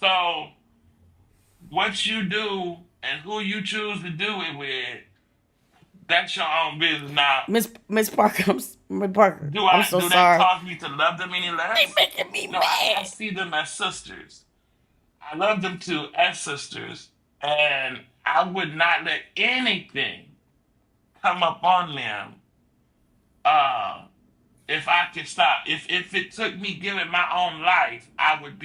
So what you do and who you choose to do it with, that's your own business. Now, Miss Parker, Miss Parker, I'm so do that sorry. cause me to love them any They less? making me No, I mad. see them as sisters. I love them too as sisters, and I would not let anything come up on them. Uh, if I could stop, if it took me giving my own life, I would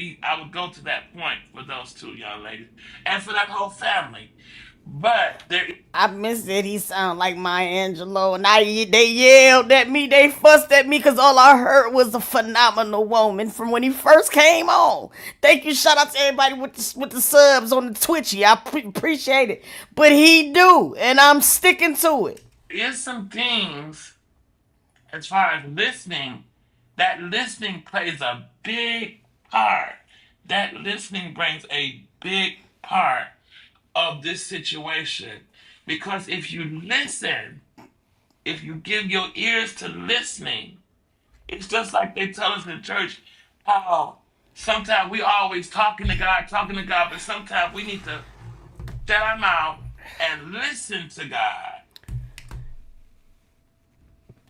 go to that point for those two young ladies and for that whole family. But there, I miss it. He sound like Maya Angelou, and they yelled at me. They fussed at me because all I heard was a phenomenal woman from when he first came on. Thank you. Shout out to everybody with the subs on the Twitchy. I appreciate it. But he do, and I'm sticking to it. is some things as far as listening. That listening plays a big part. That listening brings a big part of this situation because if you give your ears to listening, it's just like they tell us in church how sometimes we always talking to God, but sometimes we need to shut our mouth and listen to God.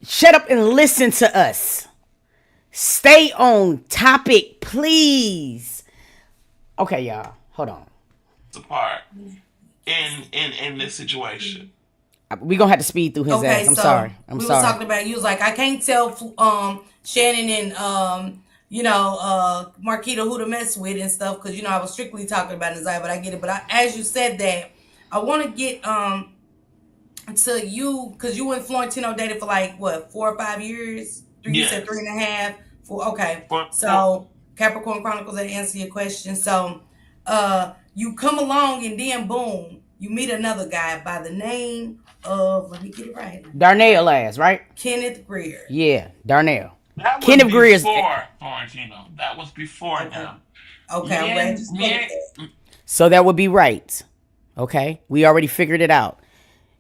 Shut up and listen to us. Stay on topic, please. Okay, y'all. Hold on. Apart in this situation. We gonna have to speed through his Okay, ass. I'm so sorry. I'm we was sorry. talking about, you was like, I can't tell Shannon and Marquita who to mess with and stuff, because I was strictly talking about Nasiah, but I get it. But as you said that, I want to get to you, because you and Florentino dated for like what, 4 or 5 years? Three, you said three Yes. and a half. Four, okay. For So Capricorn Chronicles, that answer your question. So you come along and then boom, you meet another guy by the name of, let me get it right. Darnell ass, right? Kenneth Greer. Yeah, Darnell. that was Kenneth Greer's. before Florentino. That was before Okay. him. Okay, I'm glad you said Me that. and So that would be right. Okay, we already figured it out.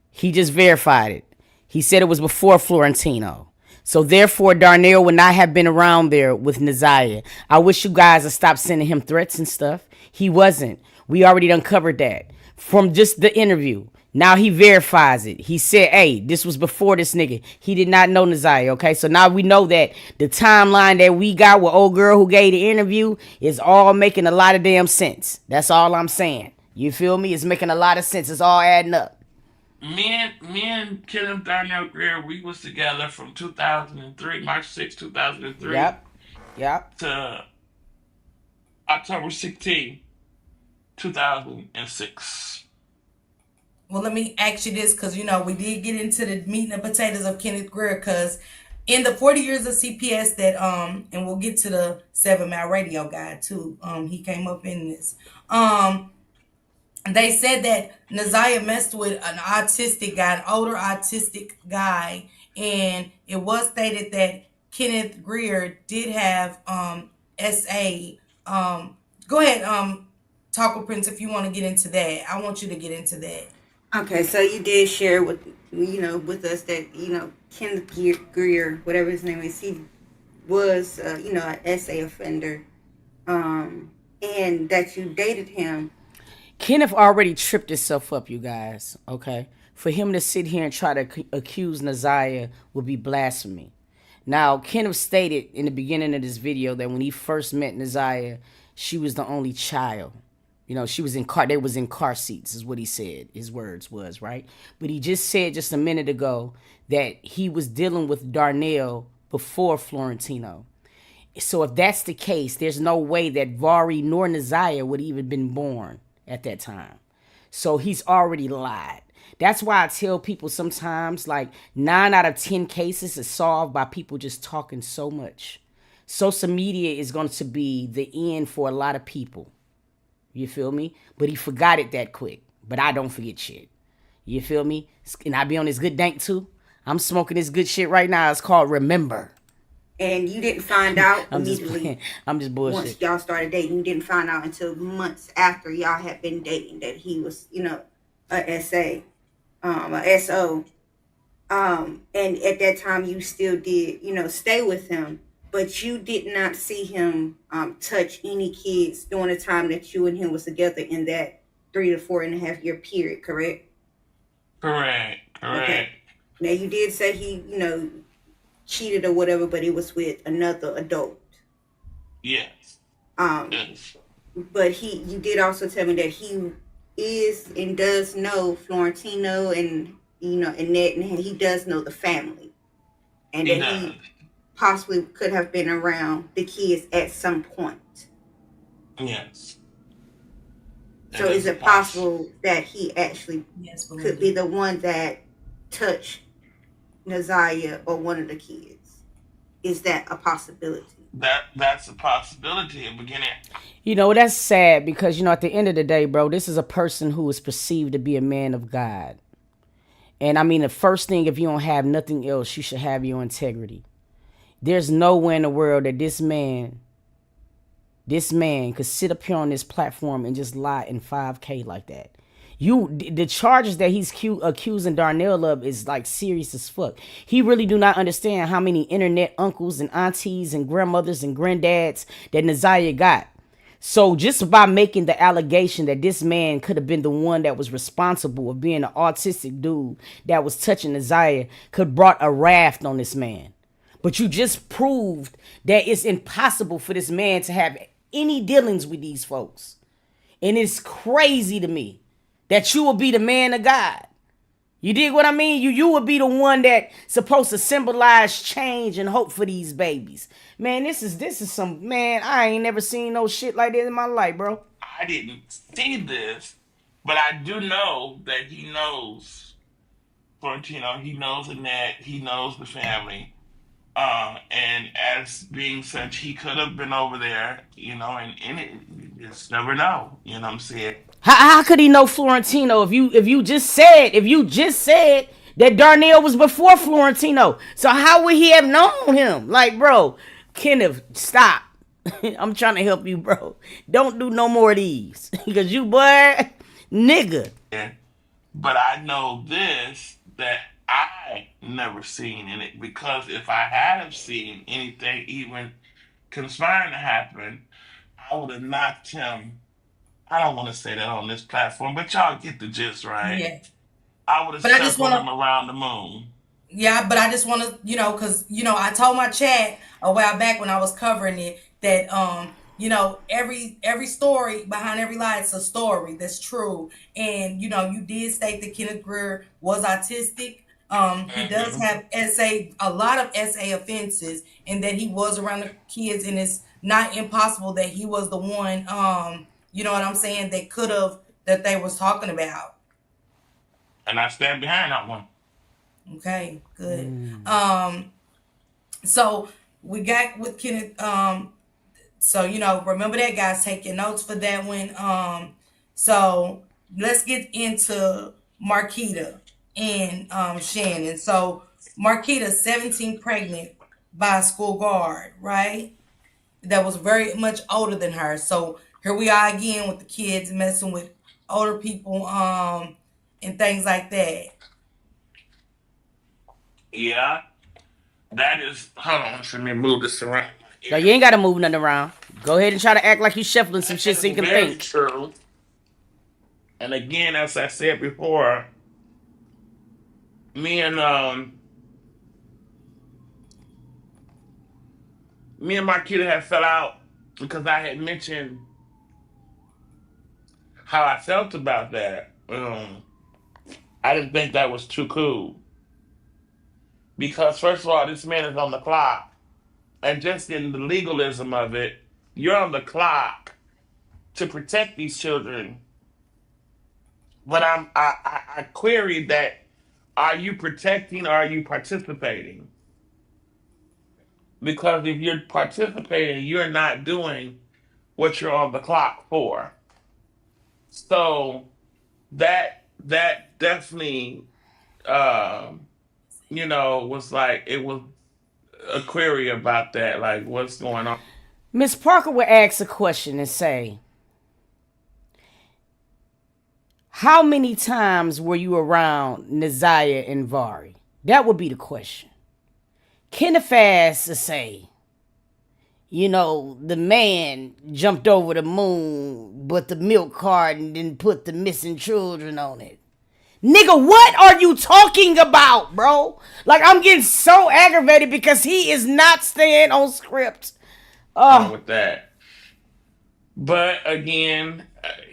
He just verified it. He said it was before Florentino. So therefore, Darnell would not have been around there with Naziah. I wish you guys would stop sending him threats and stuff. He wasn't. We already uncovered that from just the interview. Now he verifies it. He said, hey, this was before this nigga. He did not know Naziah, okay? So now we know that the timeline that we got with old girl who gave the interview is all making a lot of damn sense. That's all I'm saying. You feel me? It's making a lot of sense. It's all adding up. me and Kenneth Darnell Greer, we was together from 2003, March 6, 2003 Yep. Yep. to October 16, 2006. Well, let me ask you this, because we did get into the meat and potatoes of Kenneth Greer, because in the 40 years of CPS that and we'll get to the 7 Mile Radio guy too. He came up in this. They said that Naziah messed with an autistic guy, an older autistic guy, and it was stated that Kenneth Greer did have SA. Go ahead, Taco Prince, if you want to get into that. I want you to get into that. Okay, so you did share with us that Kenneth Greer, whatever his name is, he was an essay offender, and that you dated him. Kenneth already tripped himself up, you guys. Okay, for him to sit here and try to accuse Naziah would be blasphemy. Now, Kenneth stated in the beginning of this video that when he first met Naziah, she was the only child. She was in car. They was in car seats, is what he said. His words was right. But he just said just a minute ago that he was dealing with Darnell before Florentino. So if that's the case, there's no way that Vari nor Naziah would even been born at that time. So he's already lied. That's why I tell people sometimes, like 9 out of 10 cases is solved by people just talking so much. Social media is going to be the end for a lot of people. You feel me? But he forgot it that quick. But I don't forget shit. You feel me? And I be on this good dank too. I'm smoking this good shit right now. It's called Remember. And you didn't find out I'm just immediately. playing. I'm just bullshit. Once y'all started dating, you didn't find out until months after y'all had been dating that he was, a SA, a SO. And at that time, you still did, stay with him. but you did not see him touch any kids during the time that you and him was together in that 3 to 4.5 year period, correct? Correct. Okay. Correct. Now you did say he, cheated or whatever, but it was with another adult. Yes. Um, Yes. but you did also tell me that he is and does know Florentino and Annette, and he does know the family, and He that does. he possibly could have been around the kids at some point. Yes. So That is is it possible. possible that he actually Yes, could be Belinda. the one that touched Naziah or one of the kids? Is that a possibility? That's a possibility in the beginning. You know, that's sad because, at the end of the day, bro, this is a person who is perceived to be a man of God. And I mean, the first thing, if you don't have nothing else, you should have your integrity. There's nowhere in the world that this man could sit up here on this platform and just lie in 5K like that. The charges that he's accusing Darnell of is like serious as fuck. He really do not understand how many internet uncles and aunties and grandmothers and granddads that Naziah got. So just by making the allegation that this man could have been the one that was responsible of being an autistic dude that was touching Naziah could brought a raft on this man. But you just proved that it's impossible for this man to have any dealings with these folks. And it's crazy to me that you will be the man of God. You dig what I mean? You would be the one that supposed to symbolize change and hope for these babies. Man, this is some, man, I ain't never seen no shit like this in my life, bro. I didn't see this, but I do know that he knows Florentino. He knows Annette. He knows the family. And as being such, he could have been over there, and it, you just never know. You know what I'm saying? How could he know Florentino if you just said that Darnell was before Florentino? So how would he have known him? Like, bro, Kenneth, stop. I'm trying to help you, bro. Don't do no more of these. Because you, boy, nigga. But I know this that I never seen in it, because if I had have seen anything even conspiring to happen, I would have knocked him. I don't want to say that on this platform, but y'all get the gist, right? Yeah. I would have But I just circled want him to, around the moon. yeah, but I just want to, because, I told my chat a while back when I was covering it that, every story behind every lie, it's a story that's true. And, you did state that Kenneth Greer was autistic. He does Hmm. have a lot of SA offenses, and that he was around the kids, and it's not impossible that he was the one, you know what I'm saying, that they was talking about. And I stand behind that one. Okay, good. So we got with Kenneth. So remember that, guys. Take your notes for that one. So let's get into Marquita and Shannon. So Marquita, 17, pregnant by a school guard, right? That was very much older than her. So here we are again with the kids messing with older people, and things like that. Yeah, that is. Hold on, let me move this around So here. you ain't got to move nothing around. Go ahead and try to act like you shuffling some That shit so is you can very think. true. And again, as I said before, me and um me and Marquita had fell out because I had mentioned how I felt about that. I didn't think that was too cool, because first of all, this man is on the clock, and just in the legalism of it, you're on the clock to protect these children. But I queried that: are you protecting or are you participating? Because if you're participating, you're not doing what you're on the clock for. So that definitely, was like, it was a query about that, like what's going on. Miss Parker would ask a question and say, how many times were you around Naziah and Vari? That would be the question. Kenneth asked to say, the man jumped over the moon, but the milk carton didn't put the missing children on it. Nigga, what are you talking about, bro? Like, I'm getting so aggravated because he is not staying on script. Oh, with that. But again,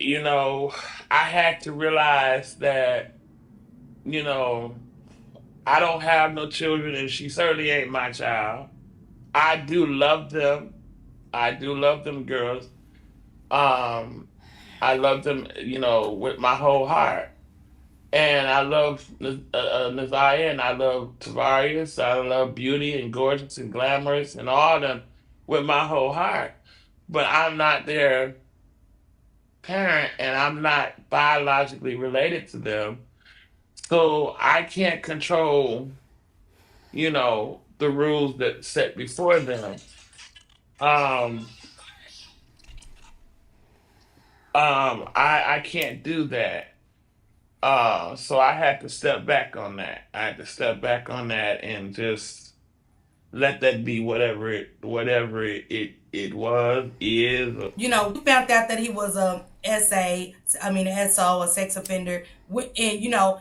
I had to realize that, you know, I don't have no children, and she certainly ain't my child. I do love them. I do love them girls. Um, I love them, with my whole heart. And I love Naziah, and I love Tavarius. I love Beauty and Gorgeous and Glamorous and all of them with my whole heart. But I'm not their parent, and I'm not biologically related to them. So I can't control, the rules that set before them. Um, I can't do that. So I had to step back on that. I had to step back on that and just let that be whatever it was, is. We found out that he was a SO, a sex offender. And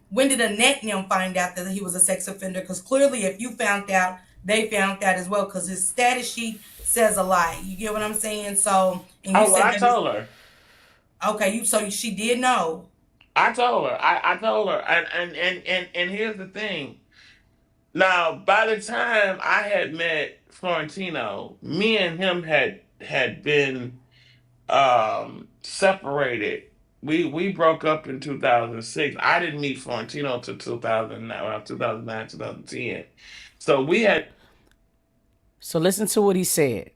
when did Annette and them find out that he was a sex offender? Because clearly, if you found out, they found out as well. Because his status sheet says a lie. You get what I'm saying? So, and you Oh, well, said I that told her. okay. So she did know. I told her. I told her. And here's the thing. Now, by the time I had met Florentino, me and him had been separated. We broke up in 2006. I didn't meet Florentino until 2009, around 2009, 2010. So we had. so listen to what he said.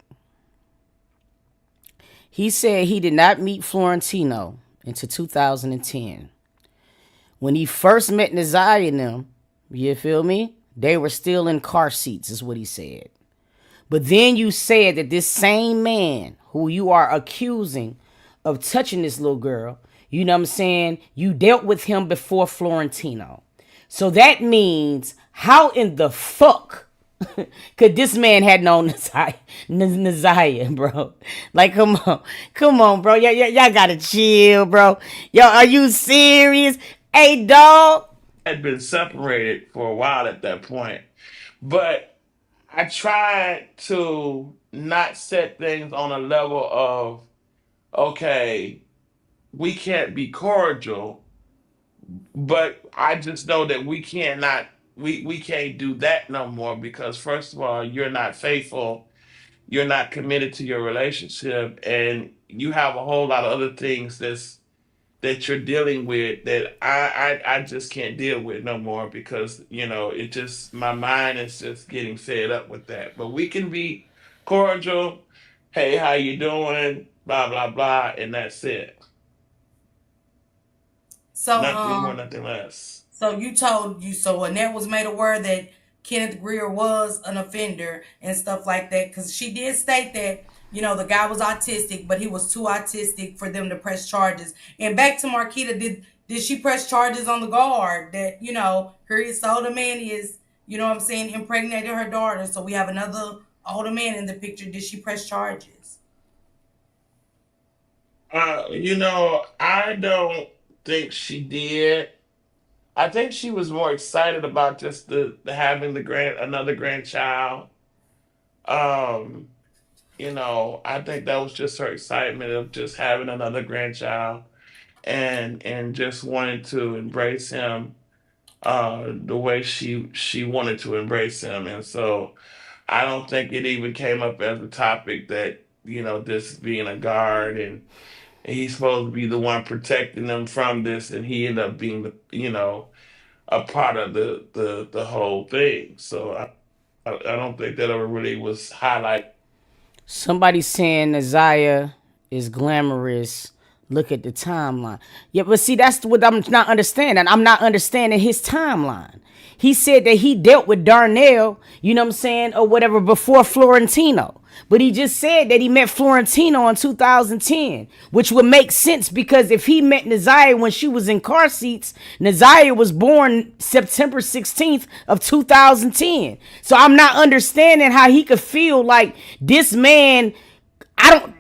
He said he did not meet Florentino until 2010. When he first met Naziah and them, you feel me? They were still in car seats, is what he said. But then you said that this same man who you are accusing of touching this little girl, you know what I'm saying? You dealt with him before Florentino. So that means, how in the fuck could this man had known Naziah, bro? Like, come on, bro. Y'all gotta chill, bro. Yo, are you serious? Hey, dog. Had been separated for a while at that point. But I tried to not set things on a level of, okay, we can't be cordial, but I just know that we can't do that no more, because first of all, you're not faithful, you're not committed to your relationship, and you have a whole lot of other things that you're dealing with that I just can't deal with no more, because it just, my mind is just getting fed up with that. But we can be cordial. Hey, how you doing? Blah blah blah, and that's it. So Nothing more, nothing less. So so Annette was made aware that Kenneth Greer was an offender and stuff like that, because she did state that the guy was autistic, but he was too autistic for them to press charges. And back to Marquita, did she press charges on the guard that her older man is, what I'm saying, impregnated her daughter? So we have another older man in the picture. Did she press charges? I don't think she did. I think she was more excited about just the having another grandchild. Um, I think that was just her excitement of just having another grandchild, and just wanting to embrace him the way she wanted to embrace him. And so I don't think it even came up as a topic that, this being a guard, and he's supposed to be the one protecting them from this, and he ended up being a part of the whole thing. So I don't think that ever really was highlighted. Somebody saying Naziah is glamorous Look at the timeline. Yeah, but see, that's what I'm not understanding. I'm not understanding his timeline. He said that he dealt with Darnell, you know what I'm saying, or whatever, before Florentino. But he just said that he met Florentino in 2010, which would make sense because if he met Naziah when she was in car seats, Naziah was born September 16th of 2010. So I'm not understanding how he could feel like this man.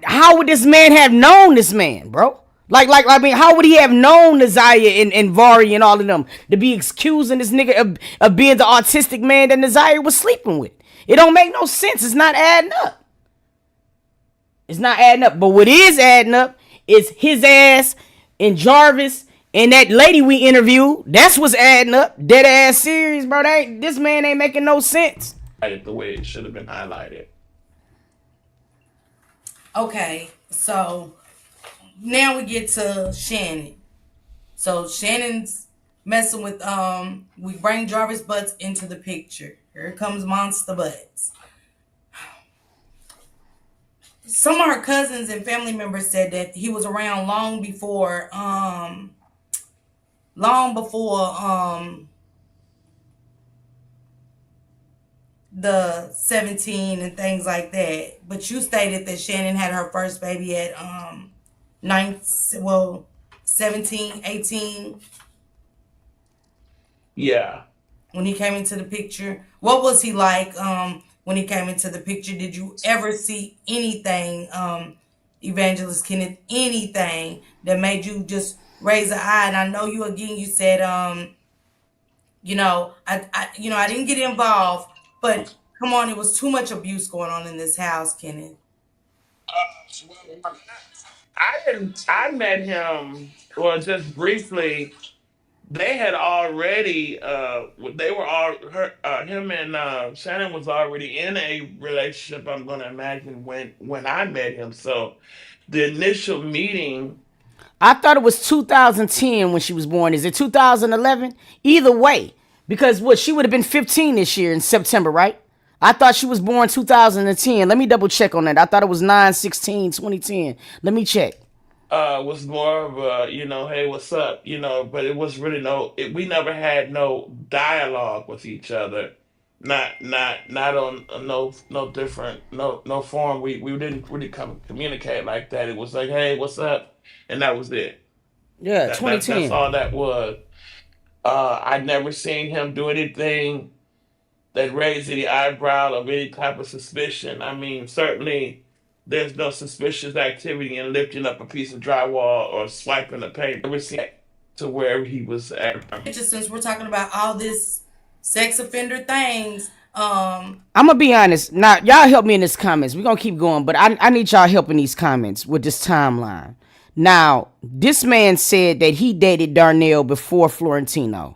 How would this man have known this man, bro? I mean, how would he have known Naziah and Vari and all of them to be excusing this nigga of being the autistic man that Naziah was sleeping with? It don't make no sense. It's not adding up. It's not adding up. But what is adding up is his ass and Jarvis and that lady we interviewed. That's what's adding up. Dead ass serious, bro. This man ain't making no sense. The way it should have been highlighted. Okay, so now we get to Shannon. So Shannon's messing with we bring Jarvis Butts into the picture. Here comes Monster Butts. Some of her cousins and family members said that he was around long before the 17 and things like that. But you stated that Shannon had her first baby at 17, 18. Yeah. When he came into the picture. What was he like when he came into the picture? Did you ever see anything, Evangelist Kenneth, anything that made you just raise an eye? And I know you said I didn't get involved, but come on, it was too much abuse going on in this house, Kenneth. I met him, well, just briefly. They had already, they were all, him and Shannon was already in a relationship, I'm going to imagine, when I met him. So the initial meeting, I thought it was 2010 when she was born. Is it 2011? Either way, because she would have been 15 this year in September, right? I thought she was born 2010. Let me double check on that. I thought it was 9/16/2010. Let me check. was more of a, hey, what's up, but it was really we never had no dialogue with each other. Not on no different, no form. We didn't really communicate like that. It was like, hey, what's up? And that was it. Yeah, That's 2010. all that was. I'd never seen him do anything that raised any eyebrow of any type of suspicion. I mean, certainly there's no suspicious activity in lifting up a piece of drywall or swiping a paint. Never seen that to where he was at. Just since we're talking about all this sex offender things, I'm gonna be honest. Now, y'all help me in this comments. We're gonna keep going, but I need y'all help in these comments with this timeline. Now, this man said that he dated Darnell before Florentino.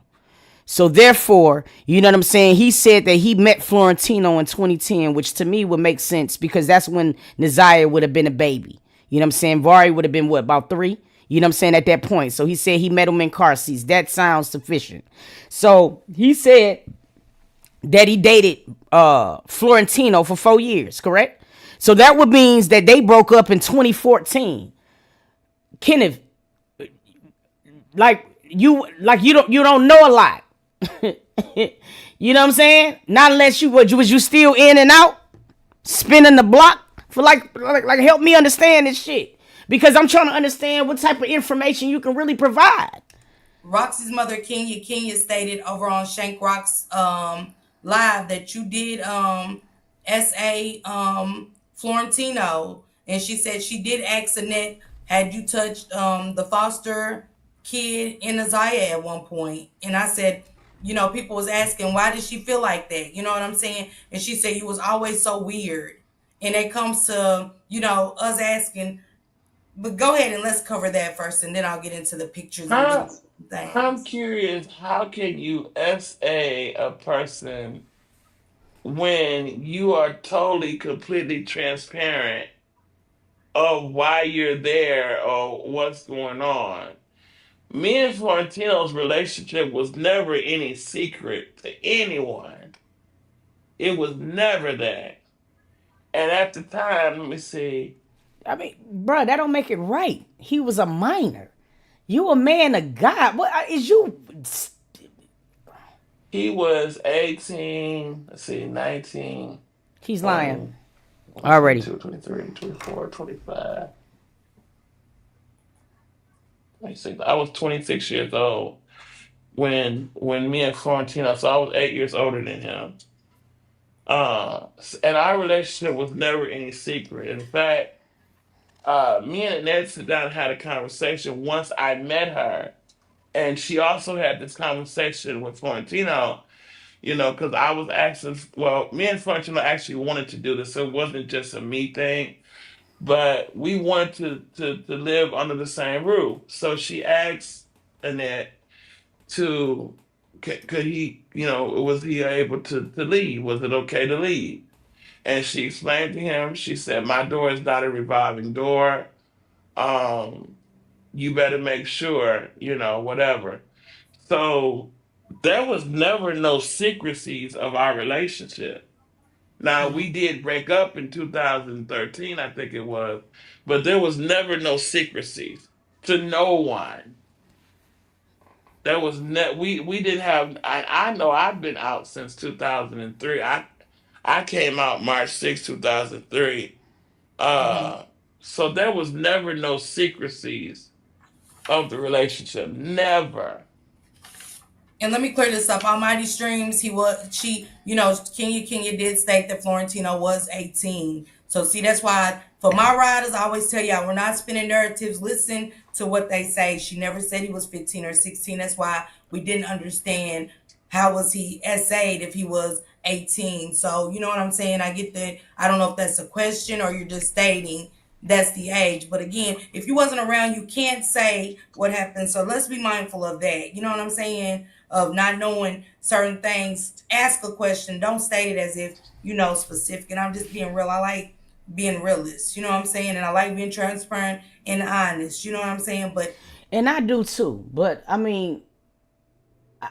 So therefore, you know what I'm saying? He said that he met Florentino in 2010, which to me would make sense because that's when Naziah would have been a baby. You know what I'm saying? Vari would have been what, about 3? You know what I'm saying, at that point. So he said he met him in car seats. That sounds sufficient. So he said that he dated Florentino for 4 years, correct? So that would means that they broke up in 2014. Kenneth, you don't know a lot. You know what I'm saying? Not unless was you still in and out, spinning the block for like help me understand this shit because I'm trying to understand what type of information you can really provide. Roxy's mother, Kenya stated over on Shank Rock's live that you did S.A. Florentino, and she said she did ask Annette, had you touched the foster kid in Naziah at one point? And I said, people was asking, why did she feel like that? You know what I'm saying? And she said, you was always so weird. And it comes to, us asking, but go ahead and let's cover that first, and then I'll get into the pictures and things. I'm curious, how can you SA a person when you are totally, completely transparent of why you're there or what's going on? Me and Florentino's relationship was never any secret to anyone. It was never that. And at the time, let me see, I mean, bruh, that don't make it right. He was a minor. You a man of God. What is you? He was 18, let's see, 19, He's lying 20, already. 22, 23, 24, 25, 26. I was 26 years old when me and Florentino, so I was 8 years older than him. And our relationship was never any secret. In fact, me and Ned sat down and had a conversation once I met her. And she also had this conversation with Florentino, because I was asking, well, me and Florentino actually wanted to do this. So it wasn't just a me thing, but we wanted to live under the same roof. So she asked Annette to, could he, was he able to leave? Was it okay to leave? And she explained to him, she said, my door is not a revolving door. Um, you better make sure, whatever. So there was never no secrecies of our relationship. Now we did break up in 2013, I think it was, but there was never no secrecies to no one. There was we didn't have. I know I've been out since 2003. I came out March 6, 2003. Uh, so there was never no secrecies of the relationship. Never. And let me clear this up. On Mighty Streams, Kenya did state that Florentino was 18. So see, that's why for my riders, I always tell y'all, we're not spinning narratives. Listen to what they say. She never said he was 15 or 16. That's why we didn't understand how was he SA'd if he was 18. So you know what I'm saying? I get that. I don't know if that's a question or you're just stating that's the age. But again, if you wasn't around, you can't say what happened. So let's be mindful of that. You know what I'm saying? Of not knowing certain things. Ask a question. Don't state it as if you know specific. And I'm just being real. I like being realist. You know what I'm saying? And I like being transparent and honest. You know what I'm saying? But And I do too. But I mean,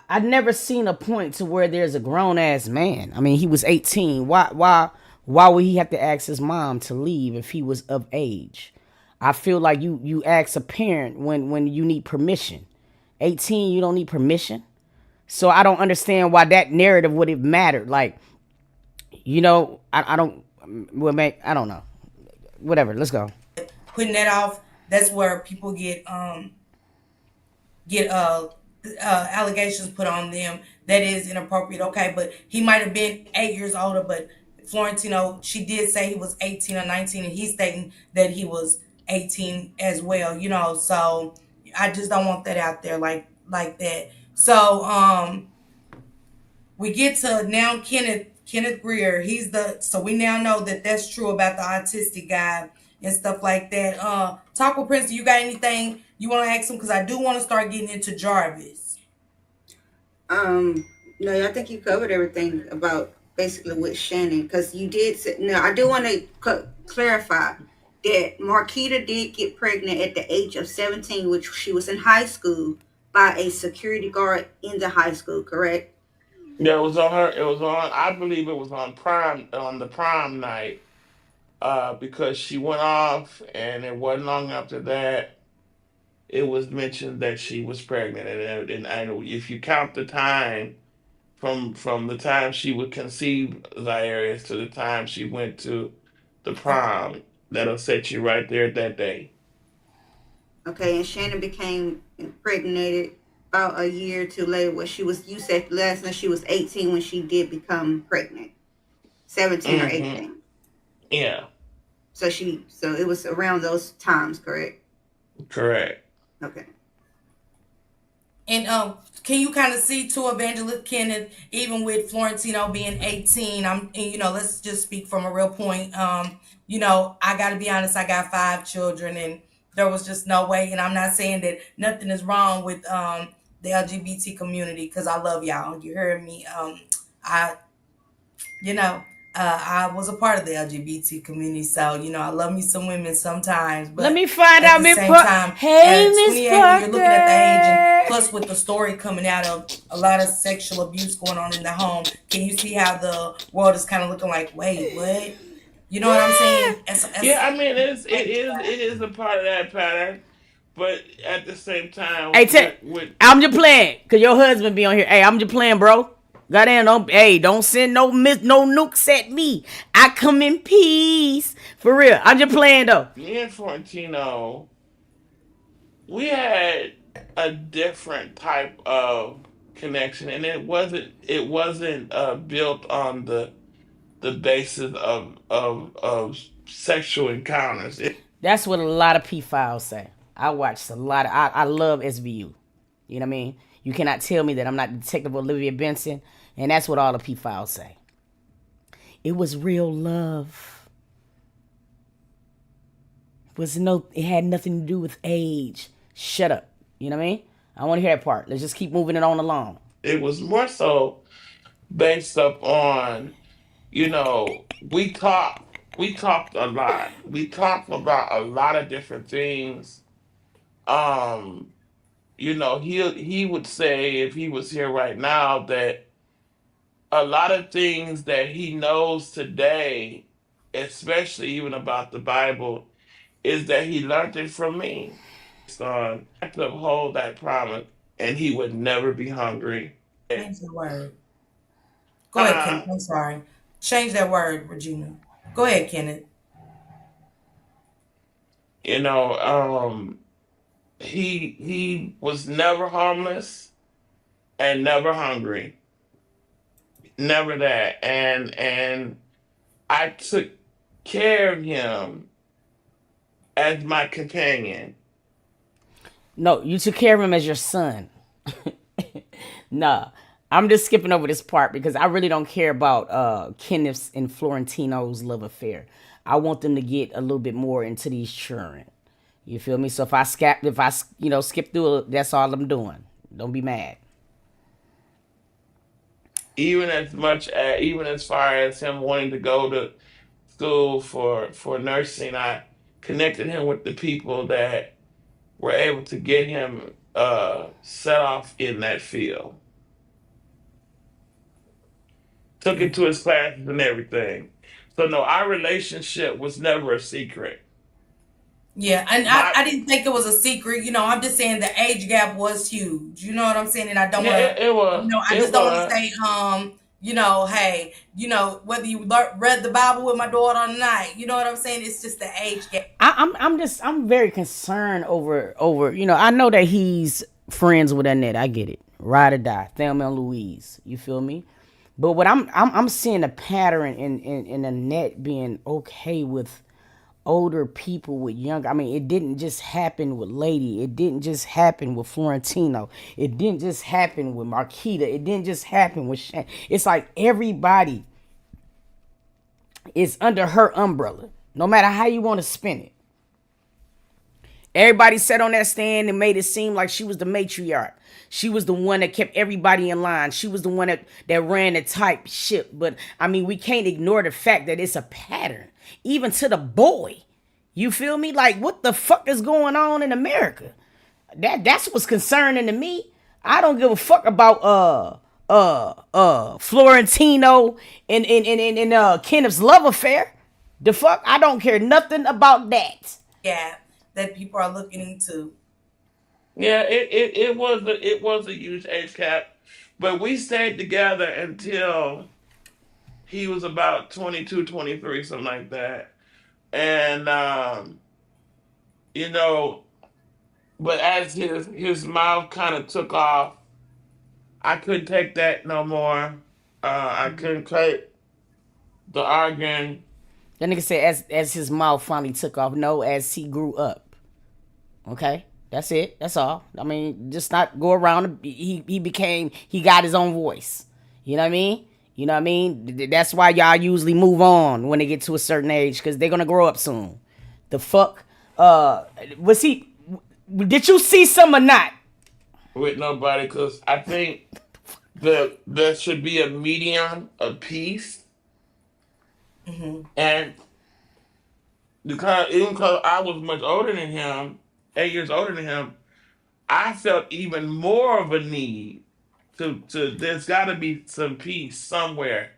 I never seen a point to where there's a grown ass man. I mean, he was 18. Why would he have to ask his mom to leave if he was of age? I feel like you ask a parent when you need permission. 18, you don't need permission. So I don't understand why that narrative would have mattered. Like, I don't. Well, I don't know. Whatever. Let's go. putting that off, that's where people get allegations put on them that is inappropriate. Okay, but he might have been 8 years older, but Florentino, she did say he was 18 or 19, and he's stating that he was 18 as well. So I just don't want that out there like that. So we get to now Kenneth Greer. So we now know that that's true about the autistic guy and stuff like that. Talk with Prince. Do you got anything you want to ask him? Because I do want to start getting into Jarvis. No, I think you covered everything about basically with Shannon because you did say, no, I do want to clarify that Marquita did get pregnant at the age of 17, which she was in high school by a security guard in the high school, correct? Yeah, it was on her. It was on. I believe it was on the prom night. Because she went off, and it wasn't long after that it was mentioned that she was pregnant, and if you count the time from the time she would conceive Zaire to the time she went to the prom, that'll set you right there that day. Okay, and Shannon became impregnated about a year or two later. Where you said last night she was 18 when she did become pregnant, 17 or Hmm. 18. Yeah, So it was around those times, correct? correct. Okay. And can you kind of see to Evangelist Kenneth, even with Florentino being 18, let's just speak from a real point. I got to be honest, I got 5 children, and there was just no way. And I'm not saying that nothing is wrong with the LGBT community, because I love y'all. You heard me. I you know, I was a part of the LGBT community, so I love me some women sometimes, Let but me find at out, the Miss same Parker. time, Hey, at Miss 28, when you're looking at the age, and Parker. plus with the story coming out of a lot of sexual abuse going on in the home, can you see how the world is kind of looking like, wait, what? You know what I'm saying? Yeah, I mean it is a part of that pattern, but at the same time, Hey, with I'm just playing, cause your husband be on here. Hey, I'm just playing, bro. Goddamn, don't send no nukes at me. I come in peace. For real. I'm just playing though. me and Florentino, we had a different type of connection, and it wasn't built on the basis of sexual encounters. That's what a lot of P files say. I watched a lot of I love SVU. You know what I mean? You cannot tell me that I'm not Detective Olivia Benson, and that's what all the P files say. It was real love. It had nothing to do with age. Shut up. You know what I mean? I want to hear that part. Let's just keep moving it on along. It was more so based up on, we talked a lot. We talked about a lot of different things. Um, he would say if he was here right now that a lot of things that he knows today, especially even about the Bible, is that he learned it from me. Son, to uphold that promise, and he would never be hungry. Change that word. Go ahead, Uh, Kenneth. I'm sorry. Change that word, Regina. Go ahead, Kenneth. you know, he was never homeless and never hungry, never that, and I took care of him as my companion. No, you took care of him as your son. Nah, I'm just skipping over this part because I really don't care about Kenneth's and Florentino's love affair. I want them to get a little bit more into these children. You feel me? So if I skip through it, that's all I'm doing. Don't be mad. Even as far as him wanting to go to school for nursing, I connected him with the people that were able to get him set off in that field. Took him to his classes and everything. So no, our relationship was never a secret. Yeah, and My I didn't think it was a secret. I'm just saying the age gap was huge. You know what I'm saying? And I don't Yeah, want to, it was. I It just don't want to was. say, hey, whether you read the Bible with my daughter or not. You know what I'm saying? It's just the age gap. I'm very concerned over. I know that he's friends with Annette. I get it. Ride or die, Thelma and Louise. You feel me? But what I'm seeing a pattern in Annette being okay with older people with younger. I mean, it didn't just happen with Lady. It didn't just happen with Florentino. It didn't just happen with Marquita. It didn't just happen with Shan. It's like everybody is under her umbrella, no matter how you want to spin it. Everybody sat on that stand and made it seem like she was the matriarch. She was the one that kept everybody in line. She was the one that ran the type ship. But I mean, we can't ignore the fact that it's a pattern, even to the boy. You feel me? Like, what the fuck is going on in America? That's what's concerning to me. I don't give a fuck about Florentino and Kenneth's love affair. The fuck? I don't care nothing about that. Gap that people are looking into. Yeah, it was a huge age gap, but we stayed together until he was about 22, 23, something like that. And you know, but as his mouth kind of took off, I couldn't take that no more. I couldn't take the arguing. That nigga said as his mouth finally took off. No, as he grew up. Okay, that's it. That's all. I mean, just not go around. He got his own voice. You know what I mean? You know what I mean? That's why y'all usually move on when they get to a certain age because they're gonna grow up soon. The fuck? Was he? Did you see some or not? With nobody because I think there should be a medium of peace. And because even because I was much older than him, 8 years older than him, I felt even more of a need to there's got to be some peace somewhere.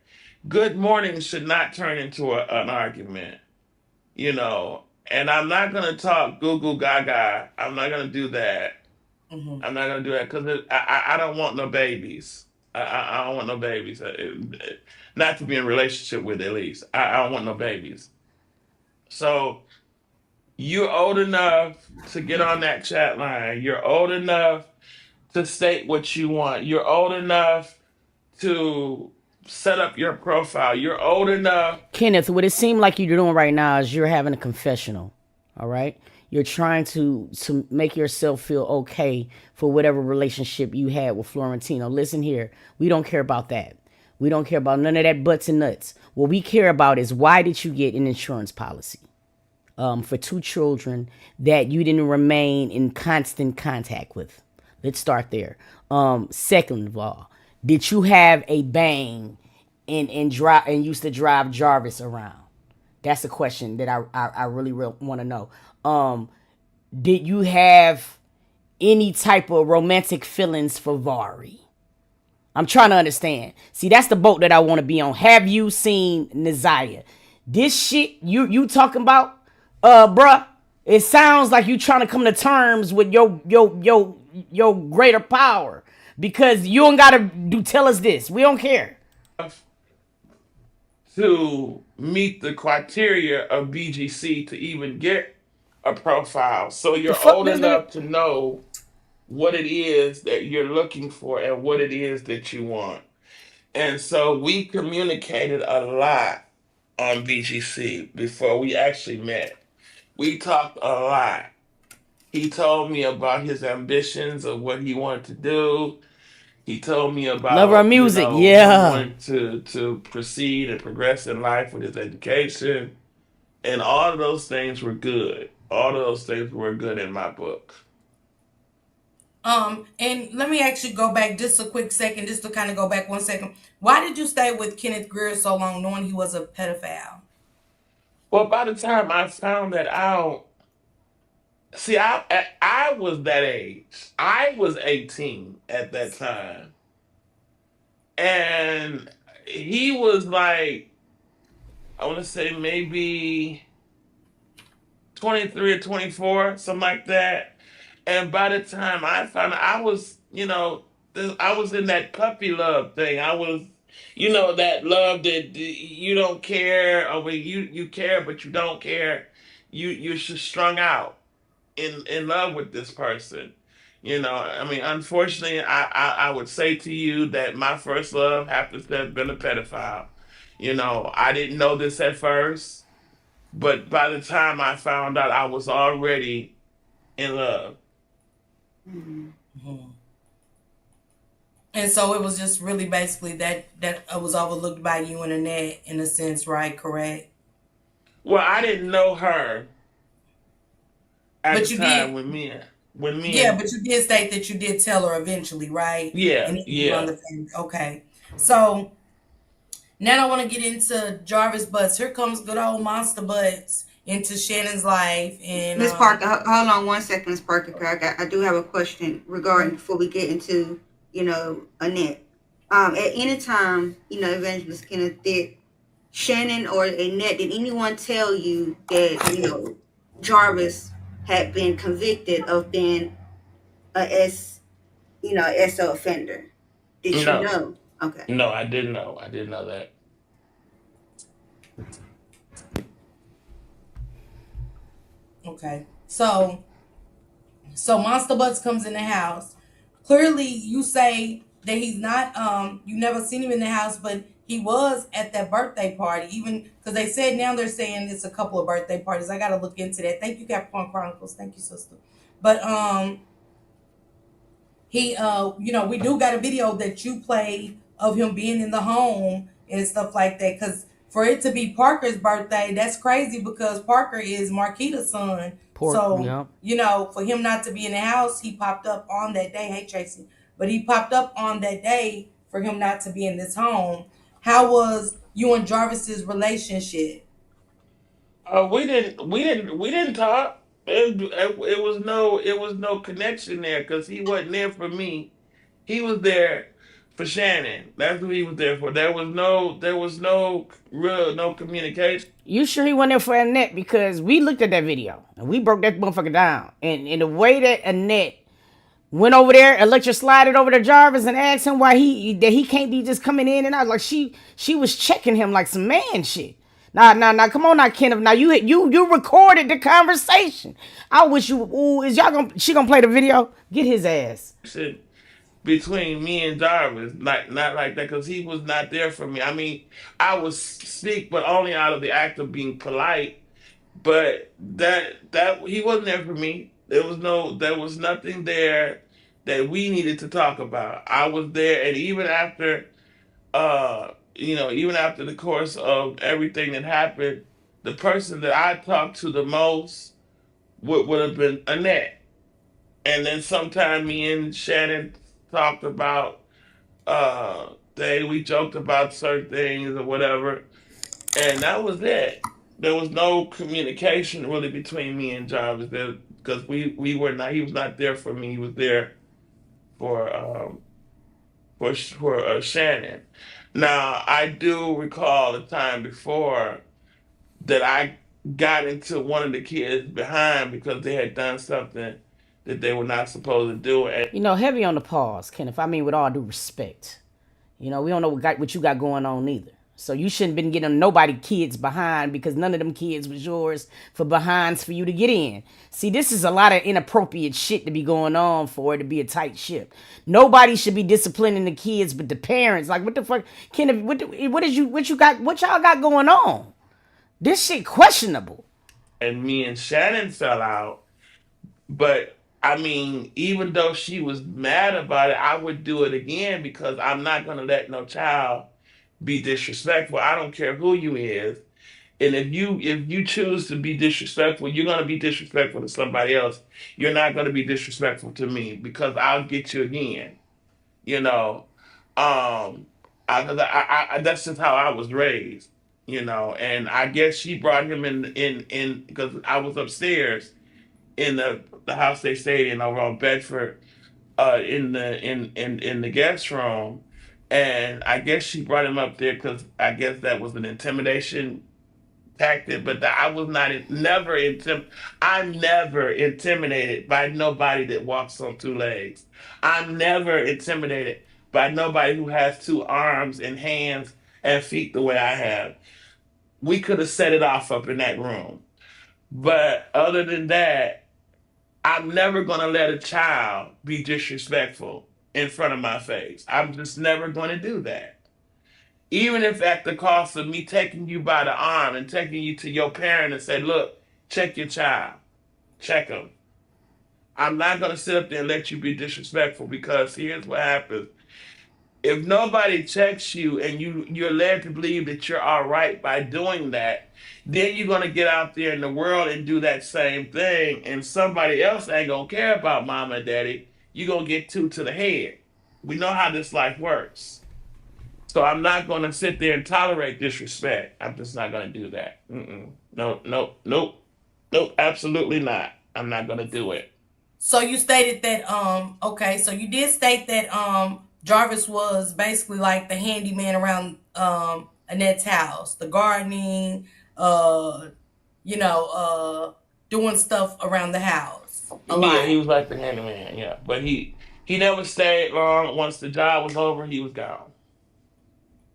good morning should not turn into an argument, you know. And I'm not gonna talk goo goo gaga. I'm not gonna do that. Hmm. I'm not gonna do that because I don't want no babies. I don't want no babies. Not to be in a relationship with, at least. I don't want no babies. So you're old enough to get on that chat line. You're old enough to state what you want. You're old enough to set up your profile. You're old enough. Kenneth, what it seemed like you're doing right now is you're having a confessional. All right, you're trying to make yourself feel okay for whatever relationship you had with Florentino. Listen here, we don't care about that. We don't care about none of that butts and nuts. What we care about is why did you get an insurance policy for two children that you didn't remain in constant contact with? Let's start there. Second of all, did you have a bang and drive and used to drive Jarvis around? That's a question that I really want to know. Did you have any type of romantic feelings for Vari? I'm trying to understand. See, that's the boat that I want to be on. Have you seen Naziah? This shit you talking about, bruh? It sounds like you trying to come to terms with your greater power because you don't gotta do. Tell us this. We don't care. To meet the criteria of BGC to even get a profile. So The you're fuck, old this nigga. enough to know what it is that you're looking for and what it is that you want. And so we communicated a lot on BGC before we actually met. We talked a lot. He told me about his ambitions of what he wanted to do. He told me Love our about, music, him yeah. wanting to proceed and progress in life with his education. And all of those things were good. All of those things were good in my book. And let me actually go back just a quick second, just to kind of go back 1 second. Why did you stay with Kenneth Greer so long, knowing he was a pedophile? Well, by the time I found that out, see, I was that age. I was 18 at that time. And he was like, I want to say maybe 23 or 24, something like that. And by the time I found out, I was, I was in that puppy love thing. I was, that love that you don't care, or when you care but you don't care. You're just strung out in love with this person. I mean, unfortunately, I would say to you that my first love happens to have been a pedophile. I didn't know this at first, but by the time I found out, I was already in love. Mhm. And so it was just really basically that was overlooked by you and Annette in a sense, right? Correct. Well, I didn't know her at the But you time did, when me yeah. and But you did state that you did tell her eventually, right? yeah, And then you run yeah. the family. Okay. So now I want to get into Jarvis Butts. Here comes good old Monster Butts into Shannon's life, and Miss Parker, hold on 1 second, Miss Parker. 'Cause I do have a question regarding before we get into Annette. At any time, Evangelist Kenneth, did Shannon or Annette, did anyone tell you that Jarvis had been convicted of being a SO offender? Did you No, know? Okay. no, I didn't know. I didn't know that. okay. So Monster Butts comes in the house. Clearly, you say that he's not. You never seen him in the house, but he was at that birthday party. Even because they said now they're saying it's a couple of birthday parties. I got to look into that. Thank you, Capricorn Chronicles. Thank you, sister. But he we do got a video that you played of him being in the home and stuff like that, because for it to be Parker's birthday, that's crazy because Parker is Marquita's son. Pork, So yeah. for him not to be in the house, he popped up on that day. Hey Tracy. But he popped up on that day for him not to be in this home. How was you and Jarvis's relationship? We didn't talk. It was no connection there because he wasn't there for me. He was there for Shannon. That's what he was there for. There was no real no communication. You sure he went there for Annette? Because we looked at that video and we broke that motherfucker down. And the way that Annette went over there and slided over to Jarvis and asked him why he can't be just coming in and out, like she was checking him like some man shit. Now, come on now, Kenneth. Now you recorded the conversation. I wish you. Ooh, she gonna play the video? Get his ass. Between me and Jarvis, like not like that, because he was not there for me. I mean, I was sick, but only out of the act of being polite. But that he wasn't there for me. There was nothing there that we needed to talk about. I was there, and even after, even after the course of everything that happened, the person that I talked to the most would have been Annette. And then sometime me and Shannon talked about we joked about certain things or whatever, and that was it. There was no communication really between me and Jarvis there because we were not. He was not there for me. He was there for Shannon. Now I do recall the time before that I got into one of the kids behind because they had done something that they were not supposed to do, and Heavy on the pause, Kenneth. I mean, with all due respect. We don't know what you got going on either. So you shouldn't been getting nobody kids behind because none of them kids was yours for behinds for you to get in. See, this is a lot of inappropriate shit to be going on for it to be a tight ship. Nobody should be disciplining the kids but the parents. Like, what the fuck? Kenneth, what y'all got going on? This shit questionable. and me and Shannon fell out. But I mean, even though she was mad about it, I would do it again because I'm not gonna let no child be disrespectful. I don't care who you is. And if you choose to be disrespectful, you're gonna be disrespectful to somebody else. You're not gonna be disrespectful to me because I'll get you again. You know, um, that's just how I was raised. And I guess she brought him in because I was upstairs in the house they stayed in over on Bedford, in the guest room, and I guess she brought him up there because I guess that was an intimidation tactic. But I was not never I'm never intimidated by nobody that walks on two legs. I'm never intimidated by nobody who has two arms and hands and feet the way I have. We could have set it off up in that room. But other than that, I'm never going to let a child be disrespectful in front of my face. I'm just never going to do that. Even if at the cost of me taking you by the arm and taking you to your parent and say, look, check your child, check him. I'm not going to sit up there and let you be disrespectful because here's what happens. If nobody checks you and you're led to believe that you're all right by doing that, then you're gonna get out there in the world and do that same thing, and somebody else ain't gonna care about mama and daddy. You're gonna get two to the head. We know how this life works. So I'm not gonna sit there and tolerate disrespect. I'm just not gonna do that. Mm-mm. No, no, nope, nope, absolutely not. I'm not gonna do it. So you stated that okay, so you did state that Jarvis was basically like the handyman around Annette's house, the gardening, uh doing stuff around the house a Yeah, lot. he was like the handyman. Yeah, but he never stayed long. Once the job was over, he was gone.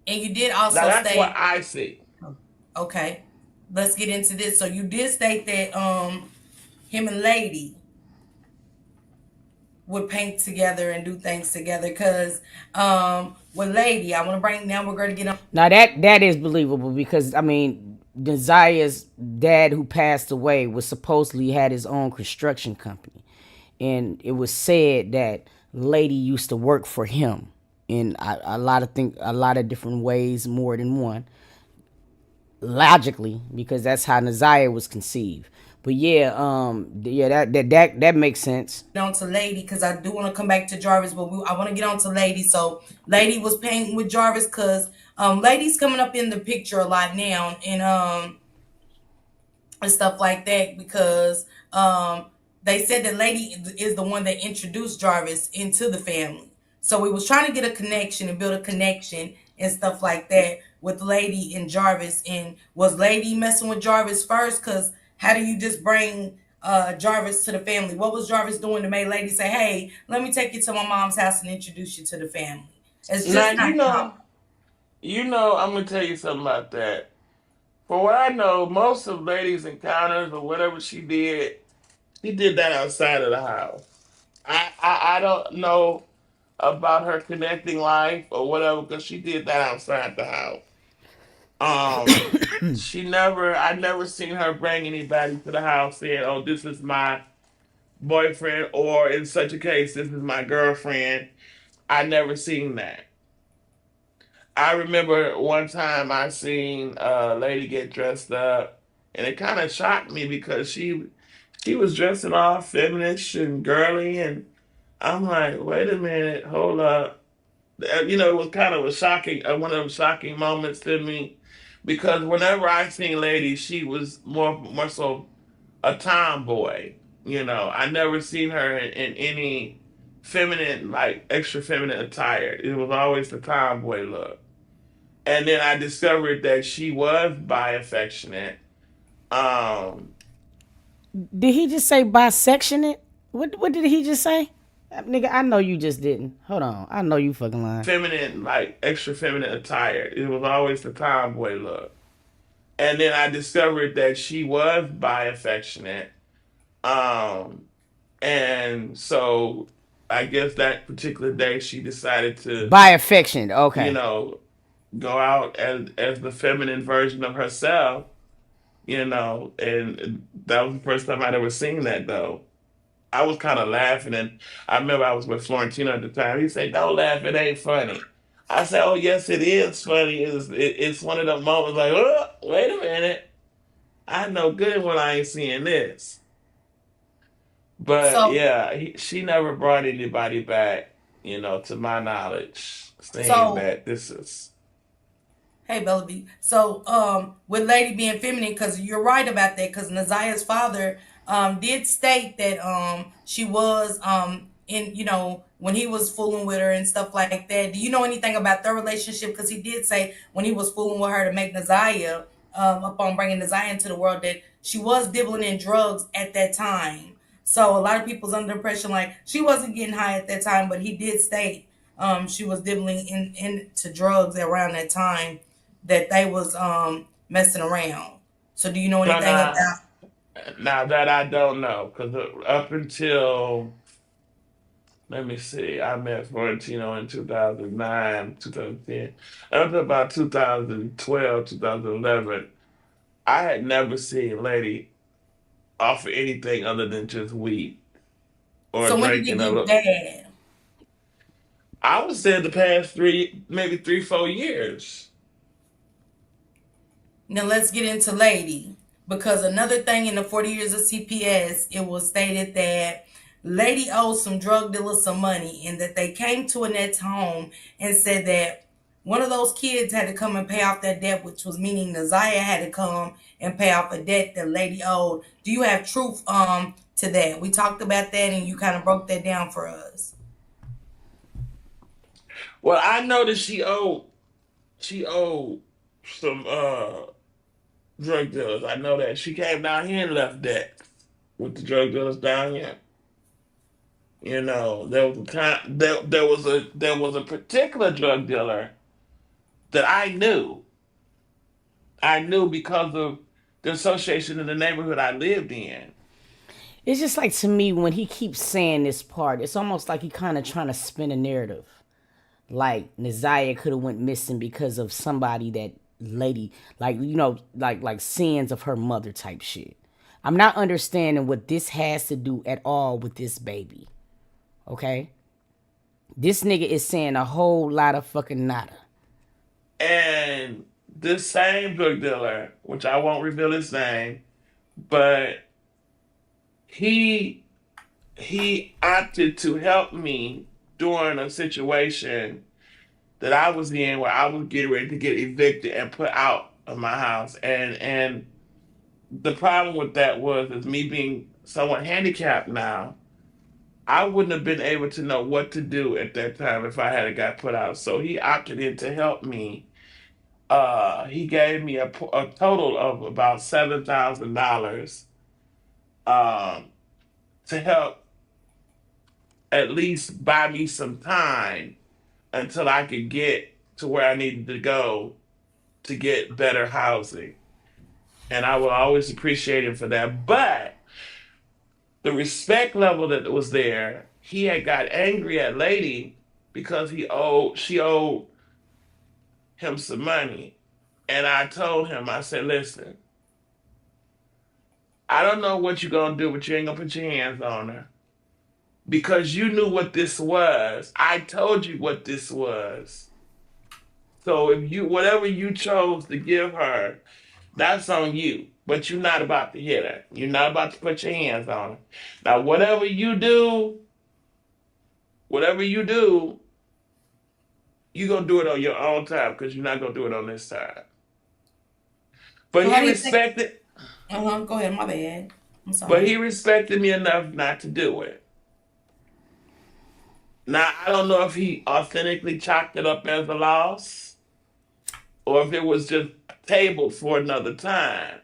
And you did Now also that's what state, I see. okay, let's get into this. So you did state that him and Lady would paint together and do things together because with Lady, I want to bring, now we're going to get on. Now that is believable because I mean, Desir's dad who passed away was supposedly had his own construction company, and it was said that Lady used to work for him in a lot of different ways, more than one. Logically, because that's how Naziah was conceived. But that makes sense. On to Lady because I do want to come back to Jarvis, but I want to get on to Lady. So Lady was painting with Jarvis because Lady's coming up in the picture a lot now and stuff like that because they said that Lady is the one that introduced Jarvis into the family. So we was trying to get a connection and build a connection and stuff like that with Lady and Jarvis. And was Lady messing with Jarvis first? Cause how do you just bring Jarvis to the family? What was Jarvis doing to make Lady say, "Hey, let me take you to my mom's house and introduce you to the family"? It's Now just not common. I'm gonna tell you something about that. For what I know, most of Lady's encounters or whatever she did that outside of the house. I don't know about her connecting life or whatever because she did that outside the house. I never seen her bring anybody to the house saying, "Oh, this is my boyfriend," or in such a case, "This is my girlfriend." I never seen that. I remember one time I seen a lady get dressed up, and it kind of shocked me because she was dressing all feminine and girly, and I'm like, wait a minute, hold up. It was kind of a shocking, one of them shocking moments to me, because whenever I seen lady, she was more so a tomboy. I never seen her in any feminine, like extra feminine attire. It was always the tomboy look. And then I discovered that she was bi affectionate. Um, Did he just say bisectionate? What did he just say? Nigga, I know you just didn't. Hold on. I know you fucking lying. feminine, like extra feminine attire. It was always the tomboy look. And then I discovered that she was bi affectionate. Um, and so I guess that particular day she decided to, By affection. you Okay. know, go out as the feminine version of herself, and that was the first time I'd ever seen that though. I was kind of laughing, and I remember I was with Florentino at the time. He said, "Don't laugh, it ain't funny." I said, "Oh yes, it is funny. It's one of the moments like, oh, wait a minute, I know good when I ain't seeing this." But So yeah, she never brought anybody back, to my knowledge, saying so that this is. Hey, Bellaby. So, with Lady being feminine, because you're right about that, because Nazia's father did state that she was in, when he was fooling with her and stuff like that. Do you know anything about their relationship? Because he did say when he was fooling with her to make Nazia, upon bringing Nazia into the world, that she was dibbling in drugs at that time. So a lot of people's under the impression like she wasn't getting high at that time, but he did state she was dibbling into drugs around that time that they was messing around. So do you know So anything now, about? now that I don't know, because up until, let me see, I met Florentino in 2009, 2010. Up until about 2012, 2011, I had never seen Lady offer anything other than just weed or So when did it drinking a get little. bad? I would say the past maybe 3, 4 years. Now let's get into Lady, because another thing in the 40 years of CPS, it was stated that Lady owed some drug dealers some money, and that they came to Annette's home and said that one of those kids had to come and pay off that debt, which was meaning Nazia had to come and pay off a debt that Lady owed. Do you have truth to that? We talked about that, and you kind of broke that down for us. Well, I know that she owed some drug dealers. I know that she came down here and left debt with the drug dealers down here. There was a there was a particular drug dealer that I knew. I knew because of the association in the neighborhood I lived in. It's just like to me when he keeps saying this part, it's almost like he kind of trying to spin a narrative. Like Nazia could have went missing because of somebody that lady, like like sins of her mother type shit. I'm not understanding what this has to do at all with this baby. Okay, this nigga is saying a whole lot of fucking nada. And this same drug dealer, which I won't reveal his name, but he he opted to help me during a situation that I was in where I was getting ready to get evicted and put out of my house. And the problem with that was is me being somewhat handicapped now. I wouldn't have been able to know what to do at that time if I had got put out. So he opted in to help me. He gave me a total of about $7,000 um, to help at least buy me some time until I could get to where I needed to go to get better housing. And I will always appreciate him for that. But the respect level that was there, he had got angry at Lady because she owed him some money. And I told him, I said, listen, I don't know what you're gonna do, but you ain't gonna put your hands on her. Because you knew what this was. I told you what this was. So if you whatever you chose to give her, that's on you. But you're not about to hit her. You're not about to put your hands on her. Now whatever you do, you're gonna do it on your own time because you're not gonna do it on this time. But So how he do you think? respected Go ahead. My bad. I'm but sorry. he respected me enough not to do it. Now I don't know if he authentically chalked it up as a loss or if it was just tabled for another time.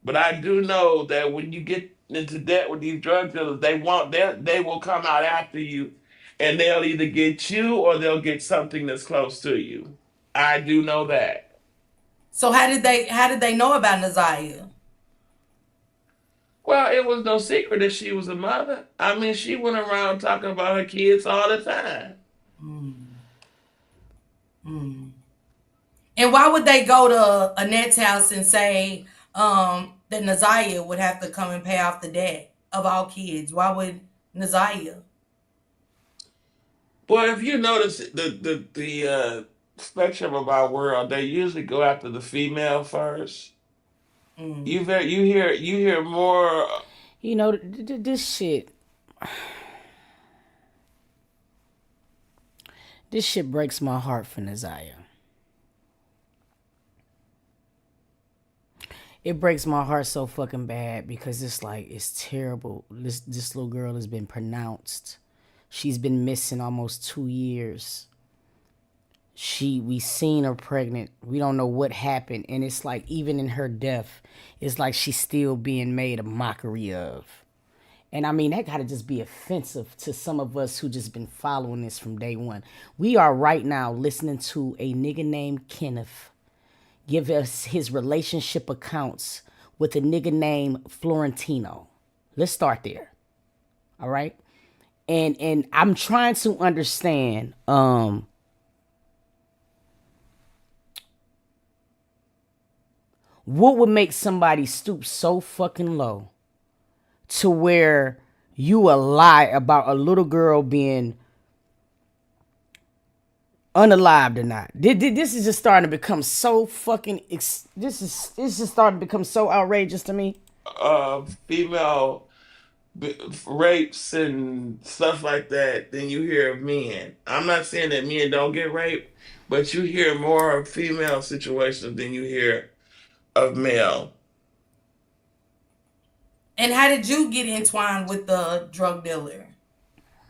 But I do know that when you get into debt with these drug dealers, they will come out after you, and they'll either get you or they'll get something that's close to you. I do know that. So how did they know about Naziah? Well, it was no secret that she was a mother. I mean, she went around talking about her kids all the time. Mm, mm. And why would they go to Annette's house and say that Naziah would have to come and pay off the debt of all kids? Why would Naziah? Well, if you notice the spectrum of our world, they usually go after the female first. Mm. You hear more. You know, this shit breaks my heart for Naziah. It breaks my heart so fucking bad because it's like, it's terrible. This little girl has been pronounced. She's been missing almost 2 years. We seen her pregnant. We don't know what happened. And it's like, even in her death, it's like she's still being made a mockery of. And I mean, that gotta just be offensive to some of us who just been following this from day one. We are right now listening to a nigga named Kenneth give us his relationship accounts with a nigga named Florentino. Let's start there. All right? And I'm trying to understand what would make somebody stoop so fucking low to where you will lie about a little girl being unalived or not. This is just starting to become so fucking this is starting to become so outrageous to me. Female rapes and stuff like that than you hear of men. I'm not saying that men don't get raped, but you hear more of female situations than you hear of male. And how did you get entwined with the drug dealer?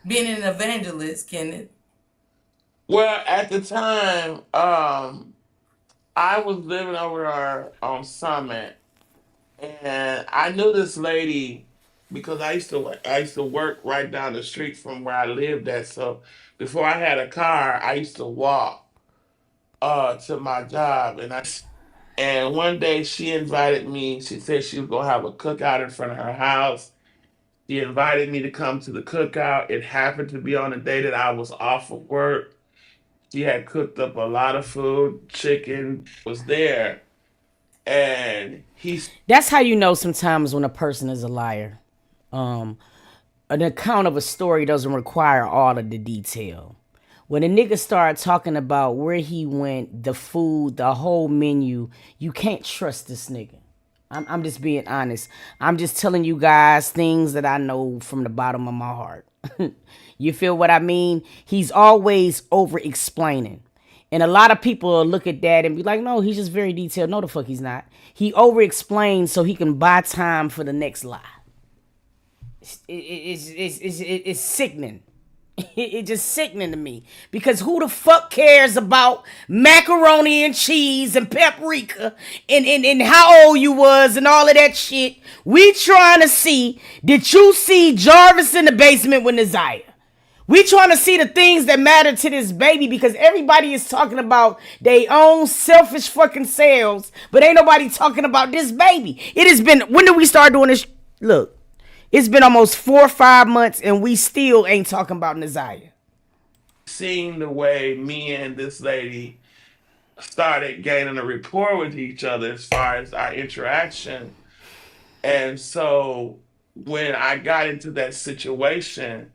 Being an evangelist, Kenneth. Well, at the time, I was living over on Summit, and I knew this lady because I used to work right down the street from where I lived at. So before I had a car, I used to walk to my job, and one day she invited me. She said she was gonna have a cookout in front of her house. She invited me to come to the cookout. It happened to be on the day that I was off of work. She had cooked up a lot of food, chicken was there, and That's how you know sometimes when a person is a liar. Um, an account of a story doesn't require all of the detail. When a nigga start talking about where he went, the food, the whole menu, you can't trust this nigga. I'm just being honest. I'm just telling you guys things that I know from the bottom of my heart. You feel what I mean? He's always over explaining. And a lot of people will look at that and be like, no, he's just very detailed. No, the fuck he's not. He over explains so he can buy time for the next lie. It's sickening. It's just sickening to me because who the fuck cares about macaroni and cheese and paprika and how old you was and all of that shit? We trying to see, did you see Jarvis in the basement with Nasiah? We trying to see the things that matter to this baby because everybody is talking about their own selfish fucking selves, but ain't nobody talking about this baby. It has been, when did we start doing this? Look, it's been almost 4 or 5 months and we still ain't talking about Nasiah. Seeing the way me and this lady started gaining a rapport with each other as far as our interaction. And so when I got into that situation,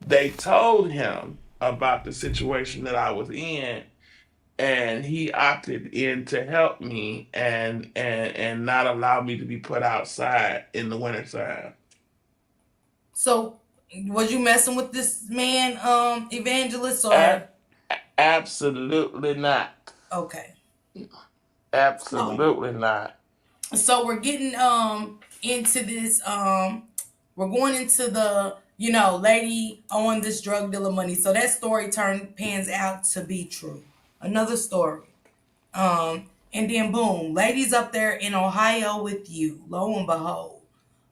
they told him about the situation that I was in, and he opted in to help me and not allow me to be put outside in the wintertime. So, was you messing with this man, Evangelist, A- or absolutely not. okay? So, Absolutely not. so we're getting into this we're going into the lady on this drug dealer money. So that story pans out to be true. Another story. And then boom, ladies up there in Ohio with you. Lo and behold.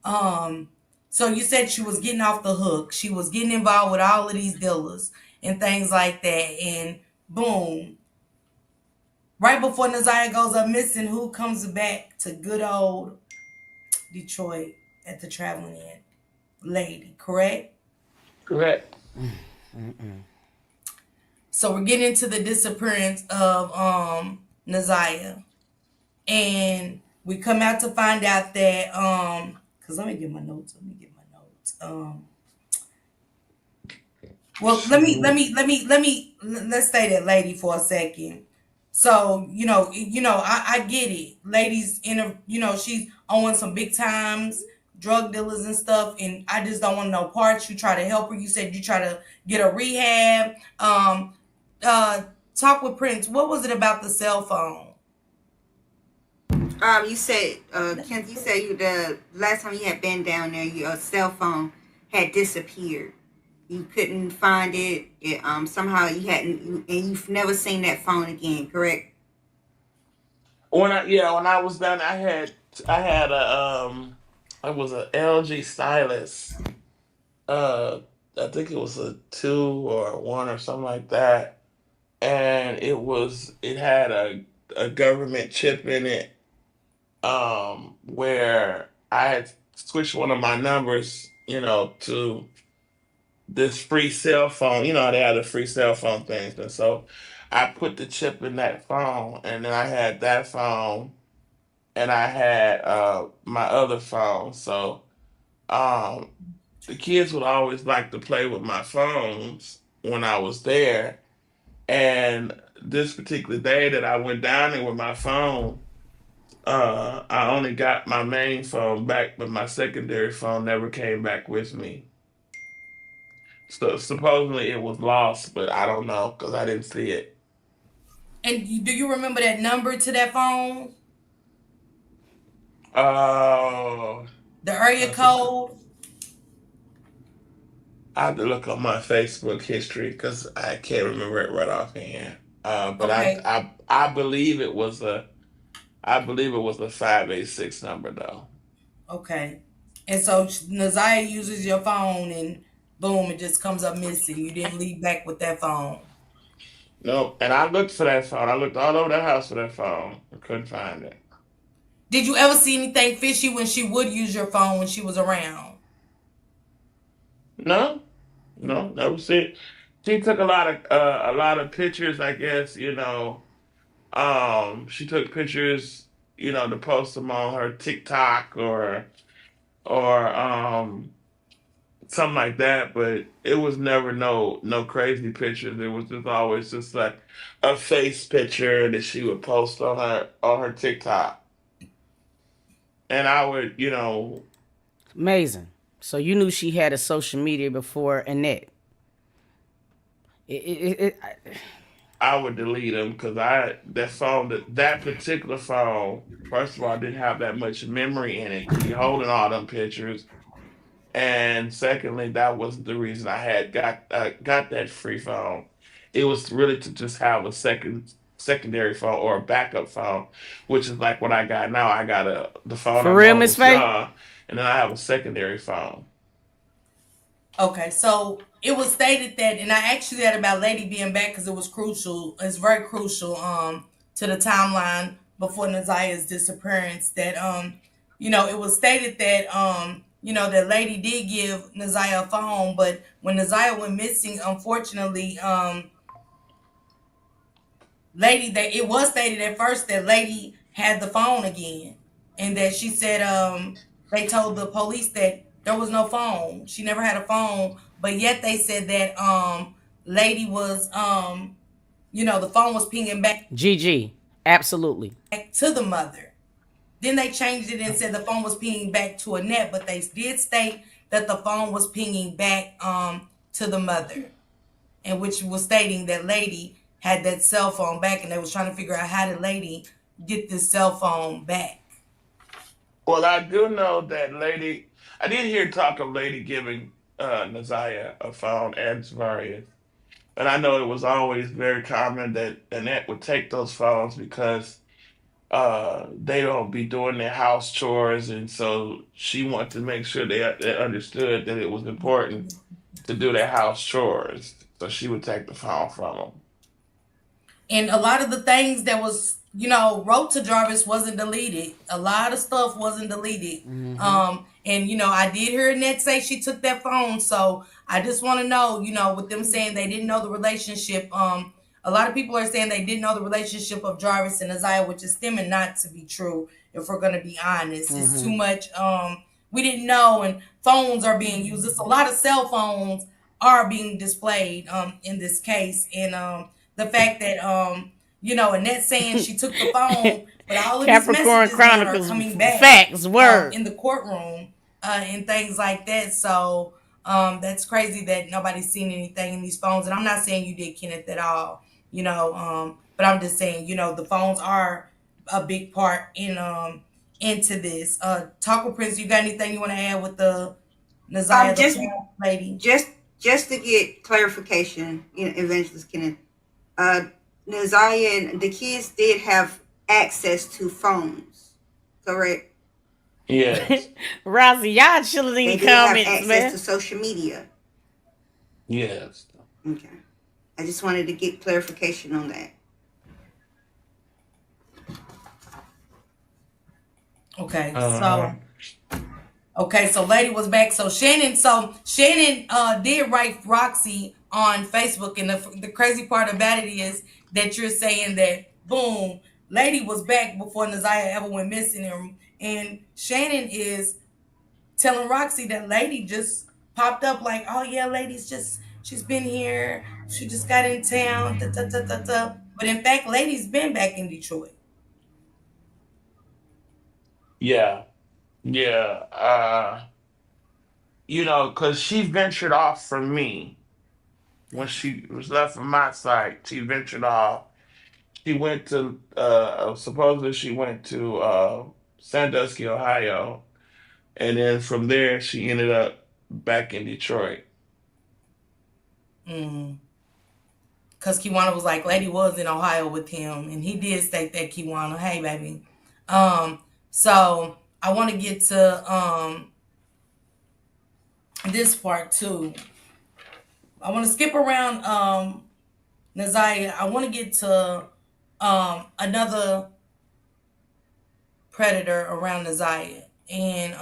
Um, so you said she was getting off the hook. She was getting involved with all of these dealers and things like that. And boom, right before Nasiah goes up missing, who comes back to good old Detroit at the traveling inn? Lady, correct? Correct. So we're getting into the disappearance of Nasiah. And we come out to find out that because let me get my notes. Well, let's stay that lady for a second. So I get it. Ladies in a she's owing some big times, drug dealers and stuff, and I just don't want no parts. You try to help her. You said you try to get a rehab. Uh, talk with Prince. What was it about the cell phone? You said, Kenneth, you said the last time you had been down there, your cell phone had disappeared. You couldn't find it. Somehow you hadn't, and you've never seen that phone again. Correct? When I was down, I had a it was a LG stylus. Uh, I think it was a 2 or 1 or something like that, and it had a government chip in it. Where I had switched one of my numbers, to this free cell phone. You know, they had the free cell phone things, and so I put the chip in that phone, and then I had that phone, and I had my other phone. So um, the kids would always like to play with my phones when I was there, and this particular day that I went down there with my phone, I only got my main phone back, but my secondary phone never came back with me. So supposedly it was lost, but I don't know because I didn't see it. And do you remember that number to that phone? Oh, The area that's a good. code? I have to look on my Facebook history because I can't remember it right offhand. But Okay. I believe it was a 586 number though. Okay. And so Naziah uses your phone and boom, it just comes up missing. You didn't leave back with that phone. No, and I looked for that phone. I looked all over the house for that phone. I couldn't find it. Did you ever see anything fishy when she would use your phone when she was around? No, no, that was it. She took a lot of pictures, I guess, she took pictures, to post them on her TikTok or something like that, but it was never no crazy pictures. It was just always just like a face picture that she would post on her TikTok. And I would, Amazing. So you knew she had a social media before Annette. It I would delete them because that particular phone, first of all, didn't have that much memory in it to be holding all them pictures. And secondly, that was the reason I had got that free phone. It was really to just have a secondary phone or a backup phone, which is like what I got now. I got the phone For I real, bought Miss with Faye? John, and then I have a secondary phone. Okay, so it was stated that, and I asked you that about Lady being back because it was crucial. It's very crucial to the timeline before Nazia's disappearance. That it was stated that that Lady did give Nazia a phone, but when Nazia went missing, unfortunately, Lady, that it was stated at first that Lady had the phone again, and that she said they told the police that there was no phone. She never had a phone, but yet they said that Lady was the phone was pinging back GG. Absolutely. to the mother. Then they changed it and said the phone was pinging back to Annette, but they did state that the phone was pinging back to the mother, and which was stating that Lady had that cell phone back, and they was trying to figure out how did Lady get this cell phone back. Well, I do know that Lady. I did hear talk of Lady giving Nazia a phone and Vari. And I know it was always very common that Annette would take those phones because they don't be doing their house chores, and so she wanted to make sure they understood that it was important to do their house chores. So she would take the phone from them. And a lot of the things that was wrote to Jarvis wasn't deleted. A lot of stuff wasn't deleted. And I did hear Annette say she took that phone, so I just want to know, with them saying they didn't know the relationship. A lot of people are saying they didn't know the relationship of Jarvis and Isaiah, which is stemming not to be true. If we're gonna be honest, it's too much. We didn't know, and phones are being used. It's a lot of cell phones are being displayed in this case, and the fact that Annette saying she took the phone, but all of these Capricorn messages now are Chronicles coming back facts word. in the courtroom and things like that. So that's crazy that nobody's seen anything in these phones. And I'm not saying you did, Kenneth, at all. But I'm just saying, the phones are a big part in into this. Taco Prince, you got anything you want to add with the Nazia, Just the lady? just to get clarification, Evangelist Kenneth, Naziah and the kids did have access to phones, correct? Yes, Rosie, y'all chilling in They the did have comments, access man. to social media. yes. Okay. I just wanted to get clarification on that. Okay, Uh-huh. so Lady was back. So Shannon did write Roxy on Facebook, and the crazy part about it is that you're saying that boom, Lady was back before Naziah ever went missing, and Shannon is telling Roxy that Lady just popped up, like, oh yeah, she's been here, she just got in town, da, da, da, da, da. But in fact, Lady's been back in Detroit. Yeah, yeah. Because she ventured off from me when she was left from my site. She ventured off. She went to supposedly she went to Sandusky, Ohio, and then from there she ended up back in Detroit. Mm. Because Kiwana was like, Lady was in Ohio with him, and he did state that, Kiwana, hey baby. So I want to get to this part too. I want to skip around Naziah. I want to get to another predator around Naziah. And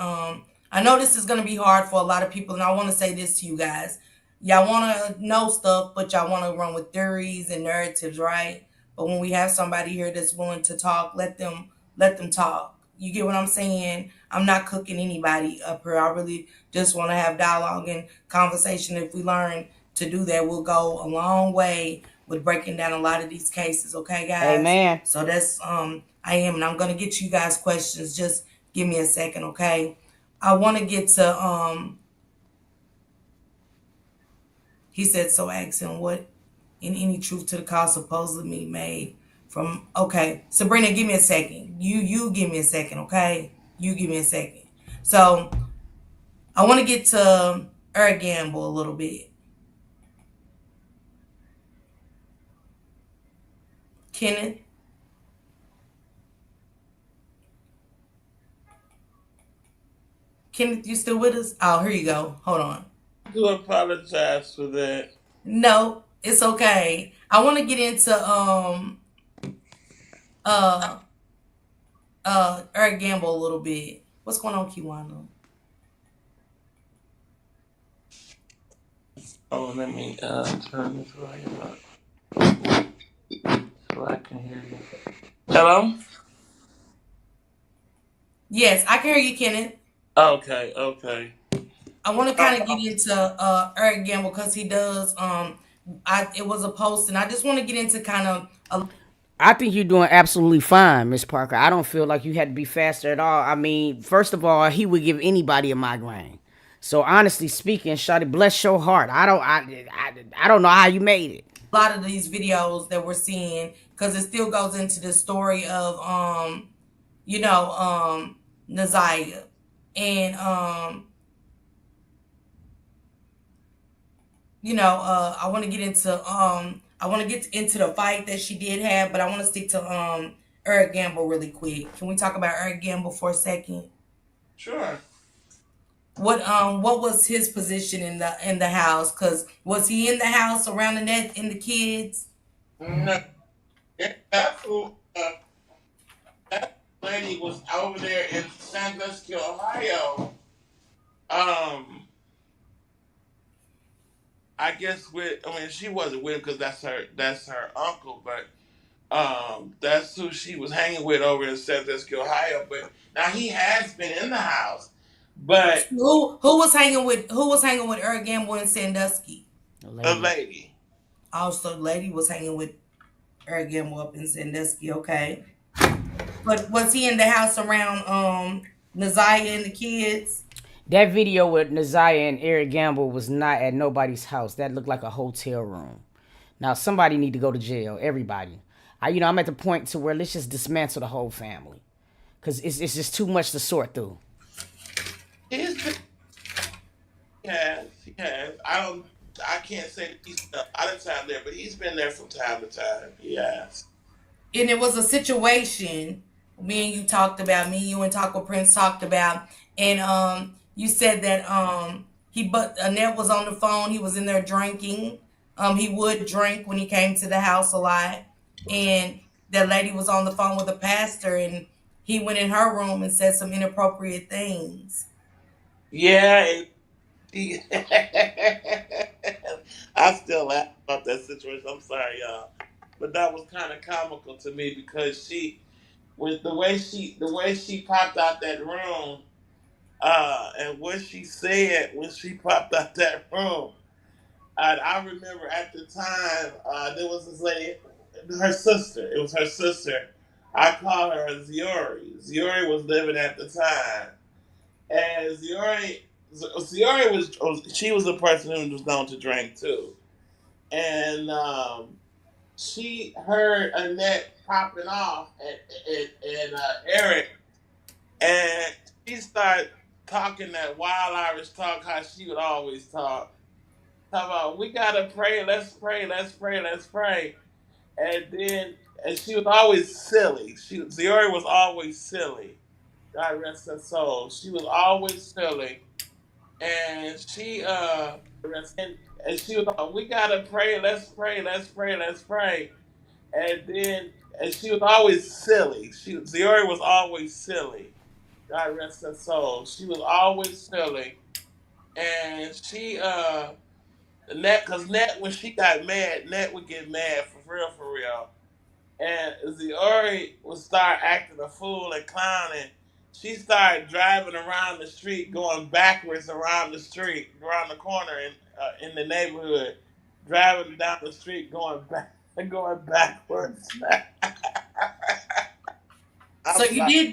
I know this is going to be hard for a lot of people, and I want to say this to you guys. Y'all want to know stuff, but y'all want to run with theories and narratives, right? But when we have somebody here that's willing to talk, let them talk. You get what I'm saying? I'm not cooking anybody up here. I really just want to have dialogue and conversation. If we learn to do that, we'll go a long way with breaking down a lot of these cases. Okay, guys? Amen. So that's I am, and I'm gonna get you guys questions. Just give me a second, okay? I want to get to He said, so ask him what in any truth to the call supposedly made from. Okay, Sabrina, give me a second. You give me a second, okay? You give me a second. So I want to get to Eric Gamble a little bit. Kenneth, Kenneth, you still with us? Oh, here you go. Hold on. I do apologize for that. No, it's okay. I want to get into uh Eric Gamble a little bit. What's going on, Kiwana? Oh, let me turn this right up so I can hear you. Hello? Yes, I can hear you, Kenneth. Okay, okay. I want to Uh, kind of get into Eric Gamble because he does it was a post and I just want to get into kind of a I think you're doing absolutely fine, Miss Parker. I don't feel like you had to be faster at all. I mean, first of all, he would give anybody a migraine. So honestly speaking, Shawty, bless your heart. I don't know how you made it. lot of these videos that we're seeing because it still goes into the story of you know Naziah and I want to get into the fight that she did have, but I want to stick to Eric Gamble really quick. Can we talk about Eric Gamble for a second? sure. What was his position in the house? Cause was he in the house around the net and the kids? No, that fool, that lady was over there in Sandusky, Ohio. Um, I guess she wasn't with him because that's her uncle, but that's who she was hanging with over in Sandusky, Ohio. But now he has been in the house, but Who was hanging with Eric Gamble in Sandusky? A a lady. lady. Also, lady was hanging with Eric Gamble up in Sandusky. Okay, but was he in the house around Naziah and the kids? That video with Naziah and Eric Gamble was not at nobody's house. That looked like a hotel room. Now somebody need to go to jail. Everybody. I'm at the point to where let's just dismantle the whole family, cause it's just too much to sort through. He's been, he has. I can't say that he's out of time there, but he's been there from time to time. He has. And it was a situation me and you talked about, me, you and Taco Prince talked about, and you said that but Annette was on the phone, he was in there drinking. He would drink when he came to the house a lot. And that lady was on the phone with a pastor and he went in her room and said some inappropriate things. Yeah, and he, I still laugh about that situation. I'm sorry, y'all, but that was kind of comical to me because she with the way she popped out that room, and what she said when she popped out that room. I remember at the time, there was this lady, her sister. It was her sister. I call her Ziori. Ziori was living at the time, and Ziori she was a person who was known to drink too, and she heard Annette popping off and Eric, and she started talking that wild Irish talk how she would always talk. Talk about we gotta pray, let's pray, let's pray, let's pray. And she was always silly. Ziori was always silly. God rest her soul. She was always silly. And she was we gotta pray, let's pray, let's pray, let's pray. And she was always silly. Ziori was always silly. God rest her soul. She was always silly. And Net, when she got mad, Net would get mad for real, for real. And Ziori would start acting a fool and clowning. She started driving around the street, going backwards around the street, around the corner in the neighborhood, driving down the street, going back, going backwards. So I'm sorry.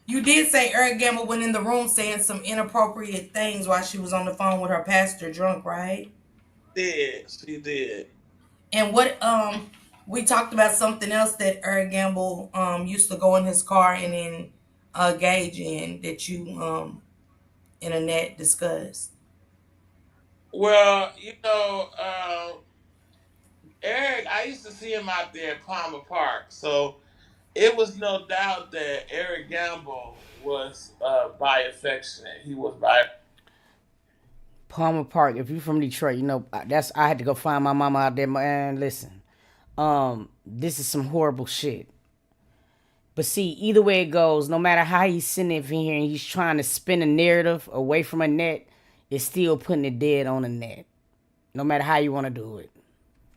you did say Eric Gamble went in the room saying some inappropriate things while she was on the phone with her pastor drunk, right? She did. And what we talked about something else that Eric Gamble used to go in his car and engage in that you and Annette discussed? Well, Eric, I used to see him out there at Palmer Park, so it was no doubt that Eric Gamble was bi affectionate. He was bi. Palmer Park. If you're from Detroit, you know that's I had to go find my mama out there. Man, listen, this is some horrible shit. But see, either way it goes, no matter how he's sitting in here and he's trying to spin a narrative away from a net, it's still putting it dead on a net. No matter how you want to do it.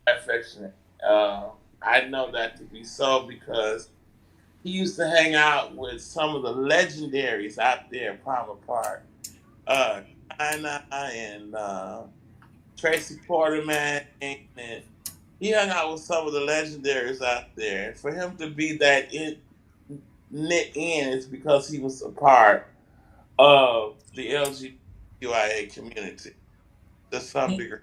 Affectionate. I know that to be so because he used to hang out with some of the legendaries out there in Palmer Park. Uh, China and Tracy Porterman, and he hung out with some of the legendaries out there. And for him to be that knit in is because he was a part of the LGBTQIA community to some degree.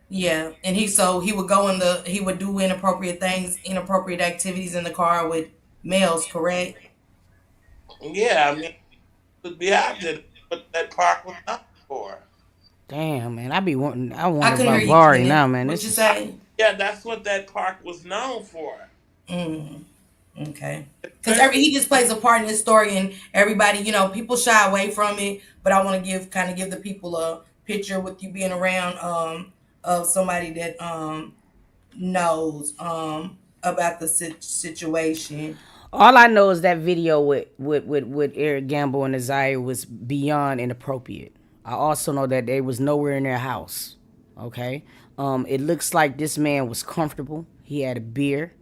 Yeah, and he would go he would do inappropriate things, inappropriate activities in the car with males, correct? Yeah, I mean, to be out there, what that park was known for. Damn, man, I I wonder couldn't hear about you, Vari Kenneth. now, man. What This you is say? Yeah, that's what that park was known for. Mm, okay. Because Especially, he just plays a part in this story, and everybody, people shy away from it. But I want to give the people a picture with you being around of somebody that knows about the situation. all I know is that video with Eric Gamble and Isaiah was beyond inappropriate. I also know that they was nowhere in their house. Okay, it looks like this man was comfortable. He had a beer.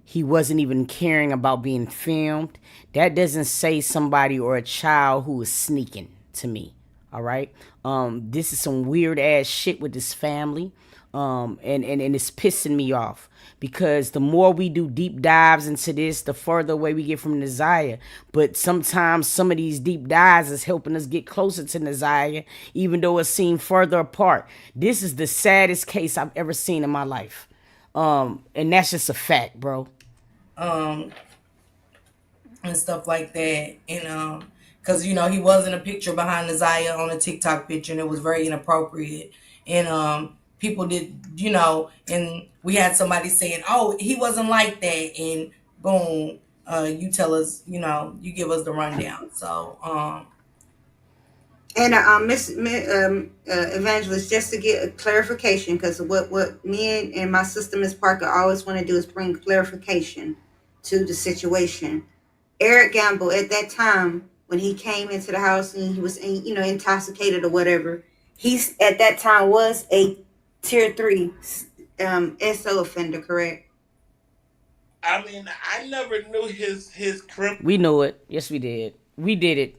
He wasn't even caring about being filmed. That doesn't say somebody or a child who is sneaking to me. All right. This is some weird ass shit with this family. And it's pissing me off because the more we do deep dives into this, the further away we get from Nasiah. But sometimes some of these deep dives is helping us get closer to Nasiah, even though it seemed further apart. This is the saddest case I've ever seen in my life. And that's just a fact, bro. Um, and stuff like that. And because he was in a picture behind Isaiah on a TikTok picture, and it was very inappropriate. And people did, and we had somebody saying, "Oh, he wasn't like that," and boom, you tell us, you give us the rundown. So And Evangelist, just to get a clarification, because what me and my sister Miss Parker always want to do is bring clarification to the situation. Eric Gamble at that time when he came into the house and he was intoxicated or whatever, he's at that time was a tier 3 SO offender, correct? I mean, I never knew his criminal. We knew it. Yes, we did. We did it.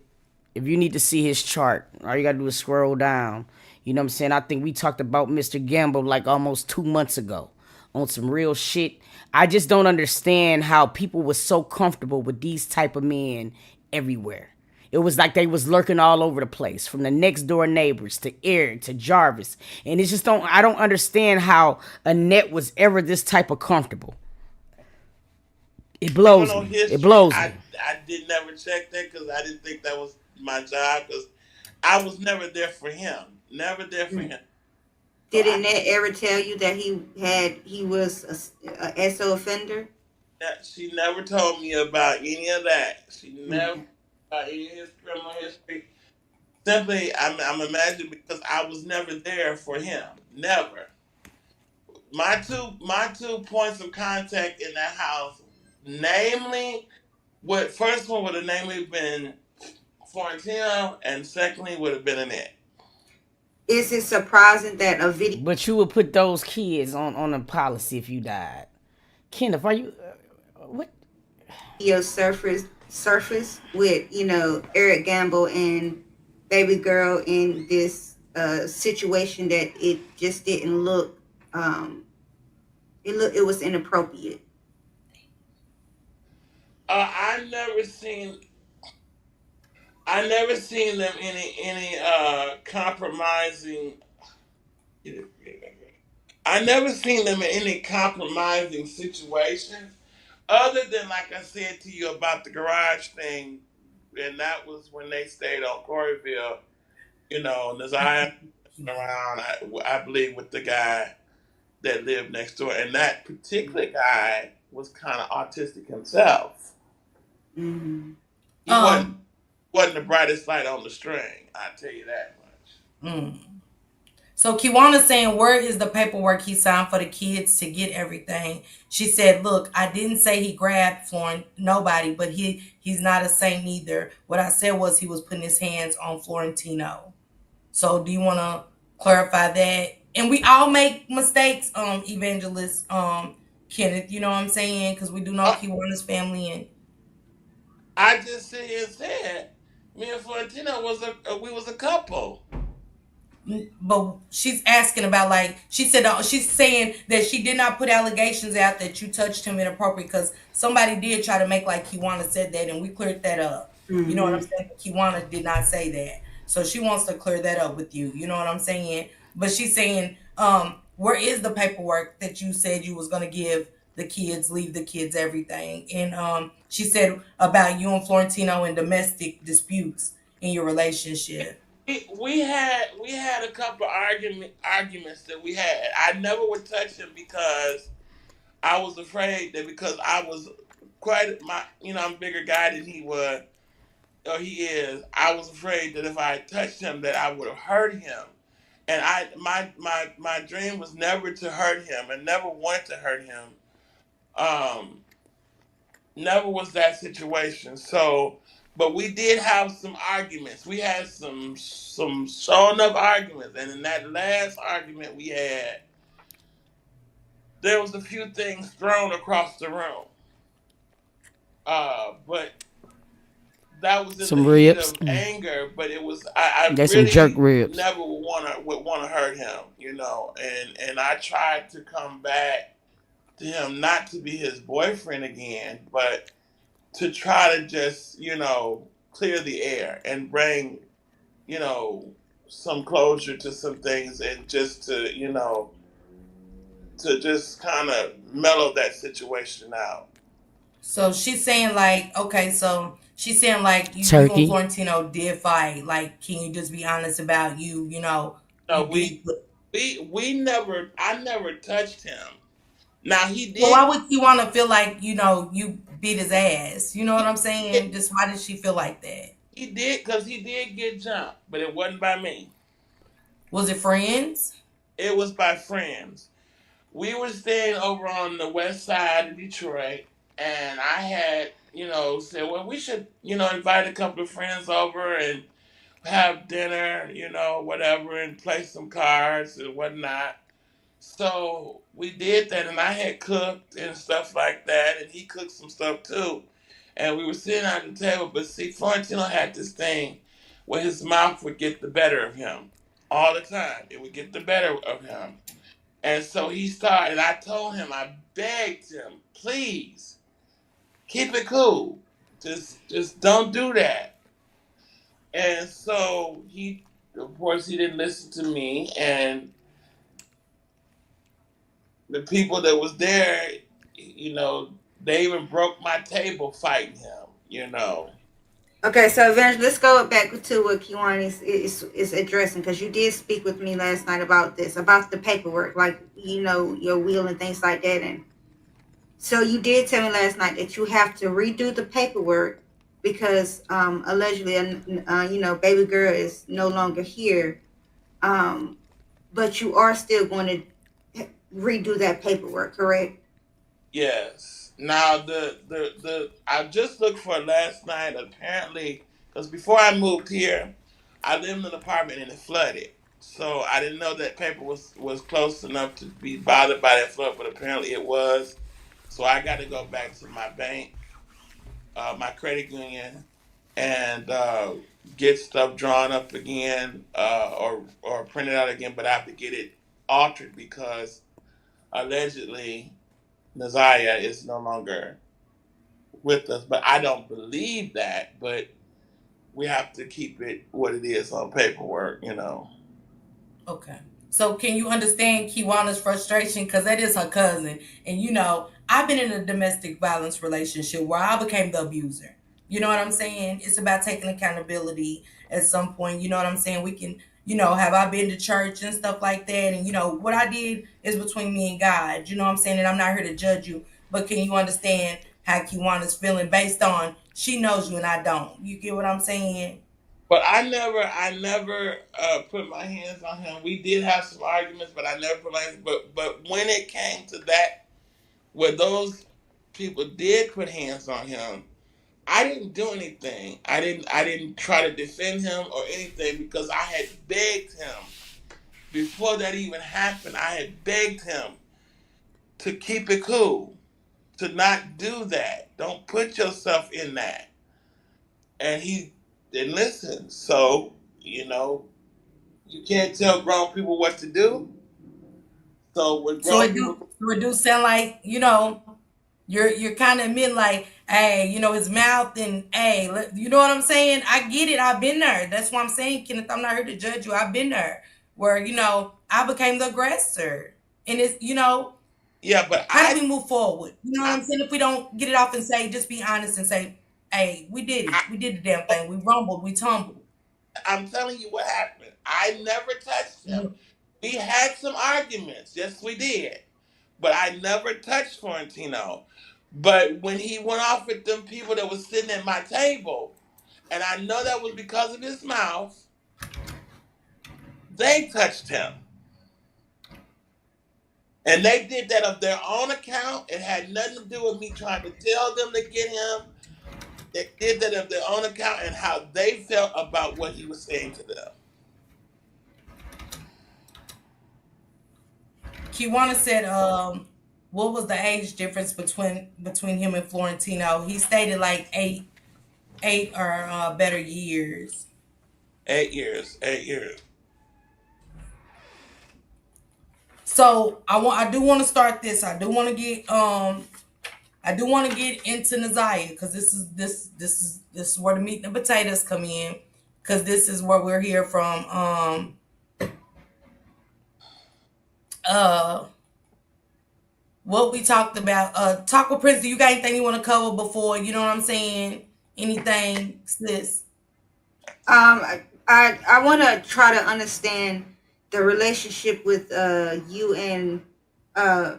If you need to see his chart, all you gotta do is scroll down. You know what I'm saying? I think we talked about Mr. Gamble like almost 2 months ago on some real shit. I just don't understand how people were so comfortable with these type of men everywhere. It was like they was lurking all over the place, from the next door neighbors to Eric to Jarvis. And it's just I don't understand how Annette was ever this type of comfortable. It blows Criminal me. It history. blows me. I did never check that because I didn't think that was my job because I was never there for him. Never there for him. So Did Annette ever tell you that he was a SO offender? she never told me about any of that. She never Okay. about any of his criminal history. Simply, I'm imagining because I was never there for him. Never. My two points of contact in that house, namely, what first one would have namely been Florentino, and secondly would have been Annette. Is it surprising that a video But you would put those kids on a policy if you died. Kenneth, are you what? surfaced with Eric Gamble and baby girl in this situation that it just didn't look it was inappropriate? I never seen them any compromising. I never seen them in any compromising situations, other than like I said to you about the garage thing and that was when they stayed on Coreyville. You know, Naziah around, I believe, with the guy that lived next door, and that particular guy was kind of autistic himself. Mm-hmm. He Um. wasn't the brightest light on the string. I tell you that much. mm. So Kiwana's saying, where is the paperwork he signed for the kids to get everything? She said, look, I didn't say he grabbed Florent, nobody, but he's not a saint either. What I said was he was putting his hands on Florentino. So do you want to clarify that? And we all make mistakes, Evangelist, Kenneth, you know what I'm saying? Because we do know Uh, Kiwana's family and I just sit here and said, me and Florentino we was a couple. but she's asking about like she said she's saying that she did not put allegations out that you touched him inappropriate because somebody did try to make like Kiwana said that and we cleared that up. You know what I'm Mm-hmm. saying? Kiwana did not say that, so she wants to clear that up with you. You know what I'm saying? But she's saying, where is the paperwork that you said you was gonna give the kids, leave the kids everything? And she said about you and Florentino and domestic disputes in your relationship. We had a couple arguments that we had. I never would touch him because I was afraid that because I was quite I'm a bigger guy than he was or he is. I was afraid that if I touched him, that I would have hurt him. And my dream was never to hurt him and never want to hurt him. Um, Never was that situation. So, but we did have some arguments. We had some showing up arguments, and in that last argument we had, there was a few things thrown across the room. But that was in the Some heat ribs. of anger. But it was I That's some jerk really ribs. never would want to hurt him, and I tried to come back to him, not to be his boyfriend again, but to try to just, clear the air and bring, you know, some closure to some things and just to just kind of mellow that situation out. So she's saying like, okay, so she's saying like you and Turkey. Florentino did fight. Like, can you just be honest about No, you did. I never touched him. Now So why would you want to feel like you beat his ass? You know what he I'm did, saying? Just why did she feel like that? he did, because he did get jumped, but it wasn't by me. Was it friends? It was by friends. We were staying over on the west side of Detroit, and I had, said, well, we should, invite a couple of friends over and have dinner, whatever, and play some cards and whatnot. So we did that, and I had cooked and stuff like that, and he cooked some stuff too. And we were sitting at the table, but see, Florentino had this thing where his mouth would get the better of him all the time. It would get the better of him. And so he started, and I told him, I begged him, please keep it cool. Just don't do that. And so of course, he didn't listen to me. And the people that was there, they even broke my table fighting him. Okay, so eventually, let's go back to what Kiwan is addressing because you did speak with me last night about this, about the paperwork, like your will and things like that, and so you did tell me last night that you have to redo the paperwork because allegedly, baby girl is no longer here, um, but you are still going to redo that paperwork, correct? Yes. Now the I just looked for it last night. Apparently, because before I moved here, I lived in an apartment and it flooded. So I didn't know that paper was close enough to be bothered by that flood, but apparently it was. So I got to go back to my bank, my credit union, and get stuff drawn up again, or printed out again. But I have to get it altered because allegedly Naziah is no longer with us. But I don't believe that. But we have to keep it what it is on paperwork. Okay. So can you understand Kiwana's frustration? Because that is her cousin. And I've been in a domestic violence relationship where I became the abuser. You know what I'm saying? It's about taking accountability at some point. You know what I'm saying? We can, have I been to church and stuff like that? And, what I did is between me and God. You know what I'm saying? And I'm not here to judge you. But can you understand how Kiwana's feeling based on she knows you and I don't? You get what I'm saying? But I never put my hands on him. We did have some arguments, but I never put my hands. But when it came to that, where those people did put hands on him, I didn't do anything. I didn't try to defend him or anything because I had begged him before that even happened. I had begged him to keep it cool, to not do that. Don't put yourself in that. And he didn't listen. So, you can't tell grown people what to do. So when So grown it do people, so it do sound like, you're kind of admitting like, hey, his mouth and hey, you know what I'm saying? I get it. I've been there. That's what I'm saying, Kenneth. I'm not here to judge you. I've been there where I became the aggressor, and it's yeah, but how do we move forward? You know what I, I'm saying? If we don't get it off and say, just be honest and say, hey, we did I it. We did the damn thing. We rumbled. We tumbled. I'm telling you what happened. I never touched him. Mhm. We had some arguments. Yes, we did. But I never touched Florentino. But when he went off with them people that was sitting at my table, and I know that was because of his mouth, they touched him. And they did that of their own account. It had nothing to do with me trying to tell them to get him. They did that of their own account and how they felt about what he was saying to them. Kiwana said, what was the age difference between him and Florentino? He stated like eight or better years. 8 years. 8 years. So I do want to start this. I do want to get into Naziah because this is where the meat and the potatoes come in, because this is where we're here from. Uh what we talked about. Taco Prince, do you got anything you want to cover before, you know what I'm saying? Anything, sis? I want to try to understand the relationship with you and uh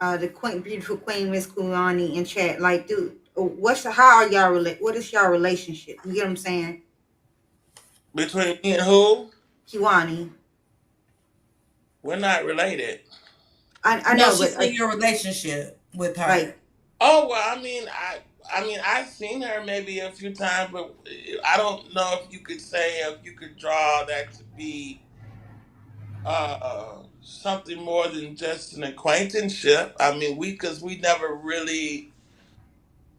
the queen, beautiful queen, Miss Kulani in chat. Like, dude, how are y'all what is y'all relationship? You get what I'm saying? Between me and who? Kiwani. We're not related. I No, know, she but said your relationship with her. like, Oh well, I mean, I've seen her maybe a few times, but I don't know if you could say if you could draw that to be something more than just an acquaintanceship. I mean, because we never really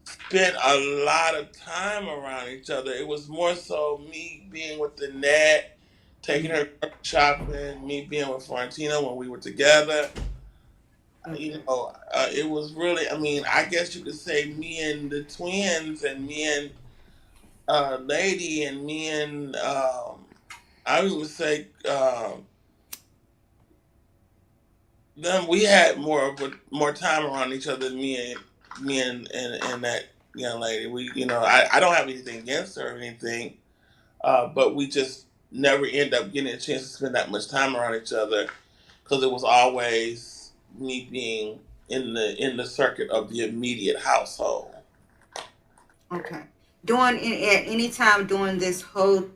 spent a lot of time around each other. It was more so me being with the net, taking her shopping, me being with Florentino when we were together. okay, It was really, I mean, I guess you could say me and the twins and me and Lady and me and I would say them. We had more time around each other than me and that young lady. I don't have anything against her or anything, but we just never end up getting a chance to spend that much time around each other because it was always me being in the circuit of the immediate household. okay. At any time during this whole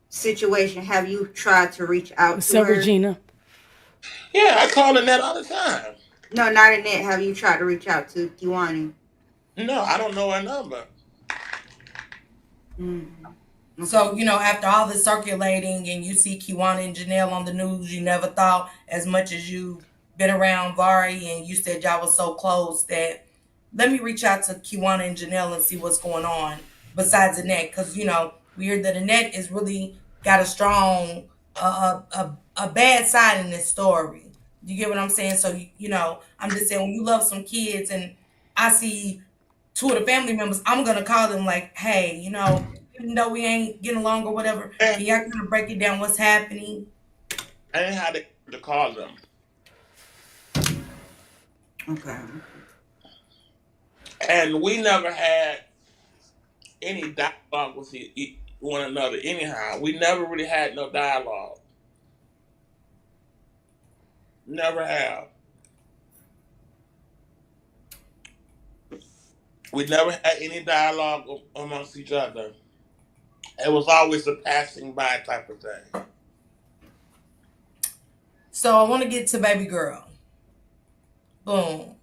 situation, have you tried to reach out What's to up, her? Regina? Yeah, I call Annette all the time. No, not in that. Have you tried to reach out to Kiwani? No, I don't know her number. Mm, okay. So, after all the circulating and you see Kiwana and Janelle on the news, you never thought, as much as you been around Vari and you said y'all was so close, that let me reach out to Kiwana and Janelle and see what's going on besides Annette. Because, we hear that Annette is really got a strong, a bad side in this story. You get what I'm saying? So, I'm just saying, when you love some kids and I see two of the family members, I'm gonna call them like, hey, even though we ain't getting along or whatever, And can y'all kind of break it down what's happening? I didn't have to call them. Okay. And we never had. any dialogue with one another. Anyhow, we never really had no dialogue. Never have. We never had any dialogue amongst each other. It was always a passing by type of thing. So I want to get to baby girl. Boom.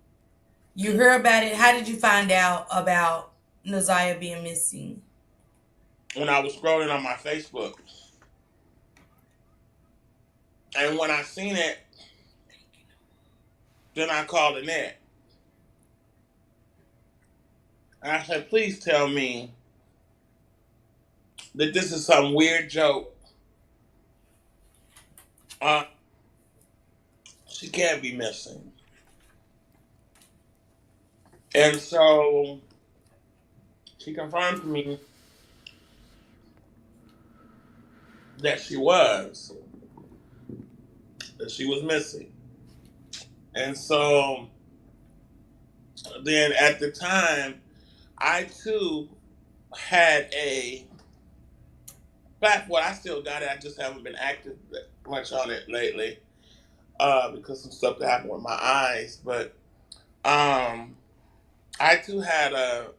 You hear about it. How did you find out about Naziah being missing? When I was scrolling on my Facebook, and when I seen it, then I called Annette. And I said, please tell me that this is some weird joke. Uh, she can't be missing. And so she confirmed to me that she was missing. And so then at the time, I too had a platform. I still got it. I just haven't been active much on it lately because some stuff that happened with my eyes. But I too had a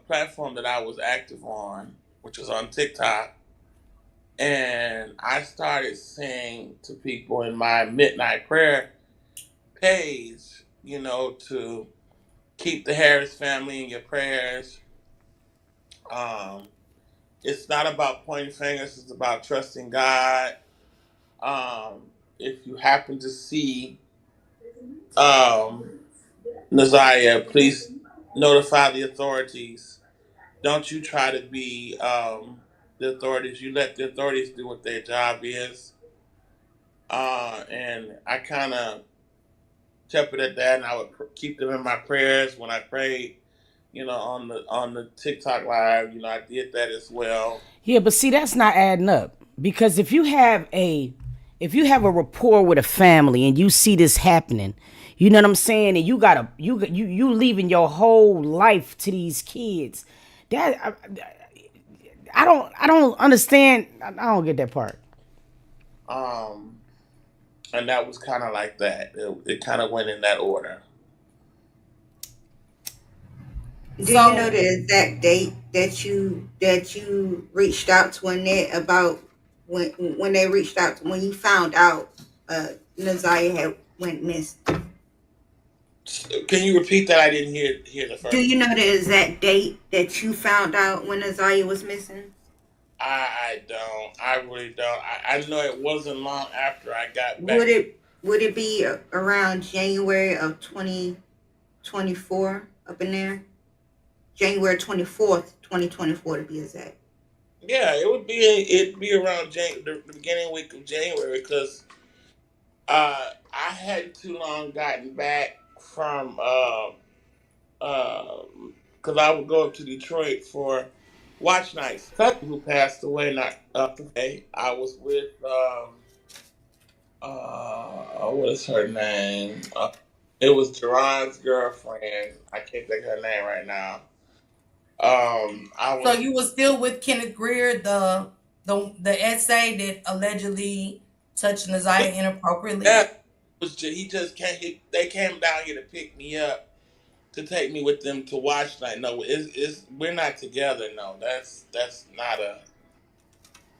platform that I was active on, which was on TikTok. And I started saying to people in my midnight prayer page, to keep the Harris family in your prayers. It's not about pointing fingers, it's about trusting God. If you happen to see Naziah, please notify the authorities. Don't you try to be the authorities. You let the authorities do what their job is. And I kind of kept it at that, and I would keep them in my prayers when I prayed. On the TikTok live, I did that as well. Yeah, but see, that's not adding up, because if you have a rapport with a family and you see this happening, you know what I'm saying, and you leaving your whole life to these kids. That I don't understand. I don't get that part. And that was kind of like that. It kind of went in that order. Do you know the exact date that you reached out to Annette about when they reached out when you found out Naziah had went missing? Can you repeat that? I didn't hear the first. Do you know the exact date that you found out when Naziah was missing? I don't. I really don't. I know it wasn't long after I got back. Would it be around January of 2024 up in there? January 24th, 2024 to be exact. Yeah, it'd be around the beginning week of January, because I hadn't too long gotten back from because I would go up to Detroit for watch nights. Cousin who passed away not today. I was with what is her name? It was Jerron's girlfriend. I can't think of her name right now. So you were still with Kenneth Greer, the essay that allegedly touched Naziah inappropriately? Yeah, he just came. They came down here to pick me up to take me with them to watch night. No, it's we're not together. No, that's not a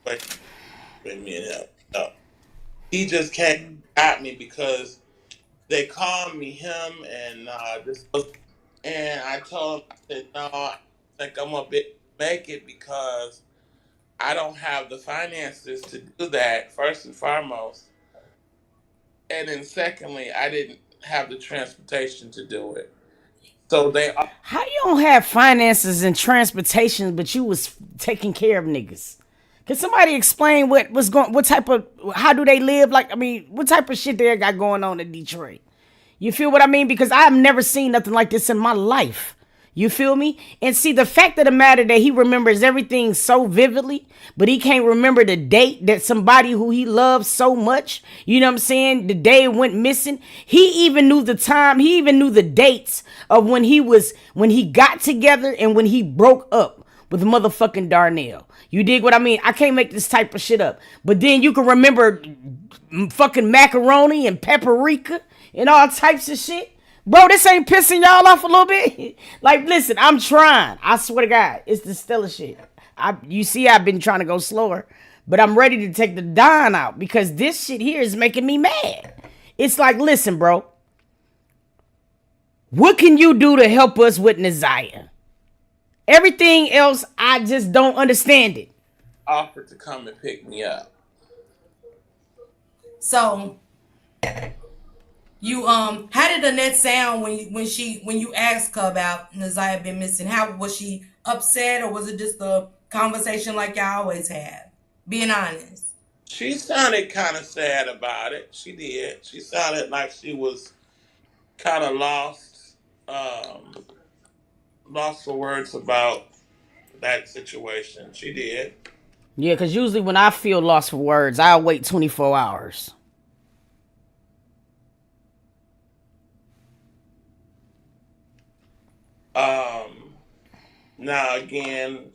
question with me and him. No, he just came at me because they called me him and and I told him, I said, no, I think I'm gonna make it because I don't have the finances to do that, first and foremost. And then secondly, I didn't have the transportation to do it. So How you don't have finances and transportation, but you was taking care of niggas? Can somebody explain how do they live? Like, I mean, what type of shit they got going on in Detroit? You feel what I mean? Because I've never seen nothing like this in my life. You feel me? And see, the fact of the matter that he remembers everything so vividly, but he can't remember the date that somebody who he loves so much, you know what I'm saying, the day it went missing. He even knew the time. He even knew the dates of when he got together and when he broke up with motherfucking Darnell. You dig what I mean? I can't make this type of shit up. But then you can remember fucking macaroni and paprika and all types of shit. Bro, this ain't pissing y'all off a little bit? Like, listen, I'm trying. I swear to God, it's the Stella shit. You see, I've been trying to go slower, but I'm ready to take the Don out because this shit here is making me mad. It's like, listen, bro. What can you do to help us with Naziah? Everything else, I just don't understand it. Offered to come and pick me up. So, you how did Annette sound when you asked her about Naziah been missing? How was she upset, or was it just a conversation like y'all always have? Being honest. She sounded kind of sad about it. She did. She sounded like she was kind of lost for words about that situation. She did. Yeah, because usually when I feel lost for words, I'll wait 24 hours. Now again,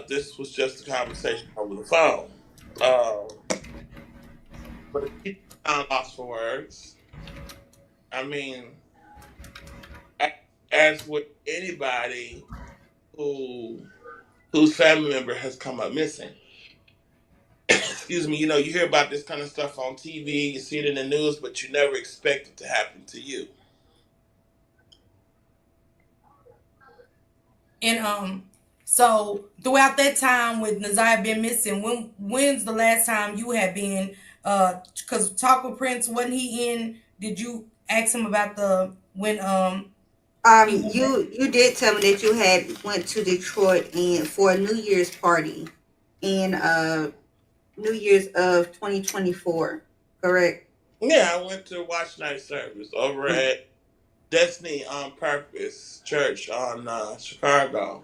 this was just a conversation over the phone. But she sound lost for words. I mean, as with anybody whose family member has come up missing. Excuse me, you hear about this kind of stuff on TV, you see it in the news, but you never expect it to happen to you. And so throughout that time with Naziah been missing, when's the last time you had been because Talk with Prince, wasn't he in? Did you ask him about when you did tell me that you had went to Detroit and for a New Year's party in New Year's of 2024, correct? Yeah, I went to watch night service over at Destiny on Purpose Church on Chicago.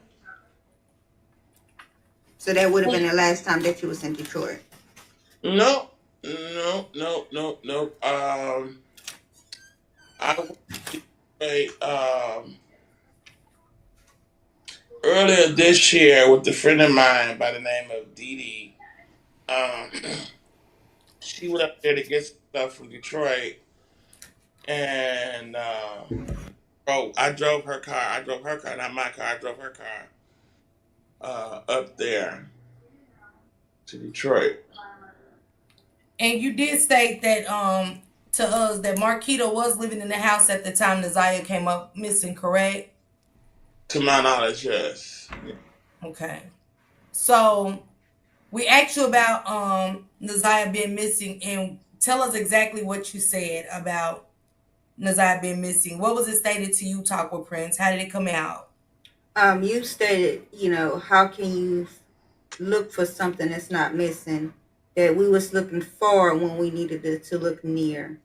So that would have been the last time that you was in Detroit. No. I went to Detroit earlier this year with a friend of mine by the name of Dee Dee. She went up there to get stuff from Detroit, and I drove her car. Not my car. I drove her car up there to Detroit. And you did state that to us that Marquita was living in the house at the time Naziah came up missing, correct? To my knowledge, yes. Okay. So we asked you about Naziah being missing, and tell us exactly what you said about Naziah being missing. What was it stated to you, Talk with Prince? How did it come out? You stated, how can you look for something that's not missing, that we was looking for when we needed it to look near.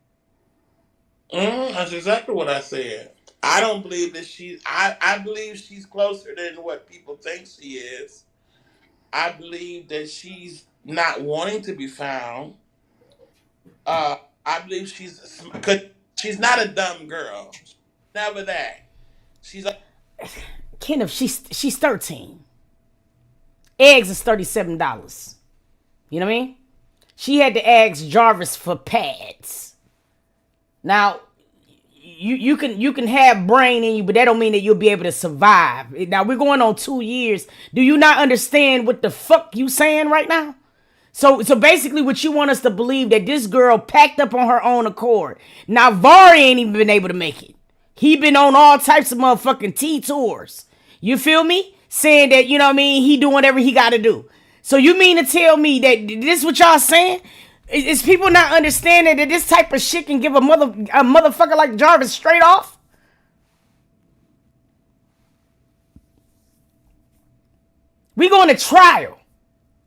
That's exactly what I said. I don't believe that I believe she's closer than what people think she is. I believe that she's not wanting to be found. I believe cause she's not a dumb girl. Never that. She's Kenneth, she's 13. Eggs is $37. You know what I mean? She had to ask Jarvis for pads. Now, you can have brain in you, but that don't mean that you'll be able to survive. Now, we're going on 2 years. Do you not understand what the fuck you saying right now? So basically what you want us to believe that this girl packed up on her own accord. Now, Vari ain't even been able to make it. He been on all types of motherfucking T tours. You feel me? Saying that, you know what I mean, he doing whatever he got to do. So you mean to tell me that this is what y'all saying? Is people not understanding that this type of shit can give a motherfucker like Jarvis straight off? We going to trial.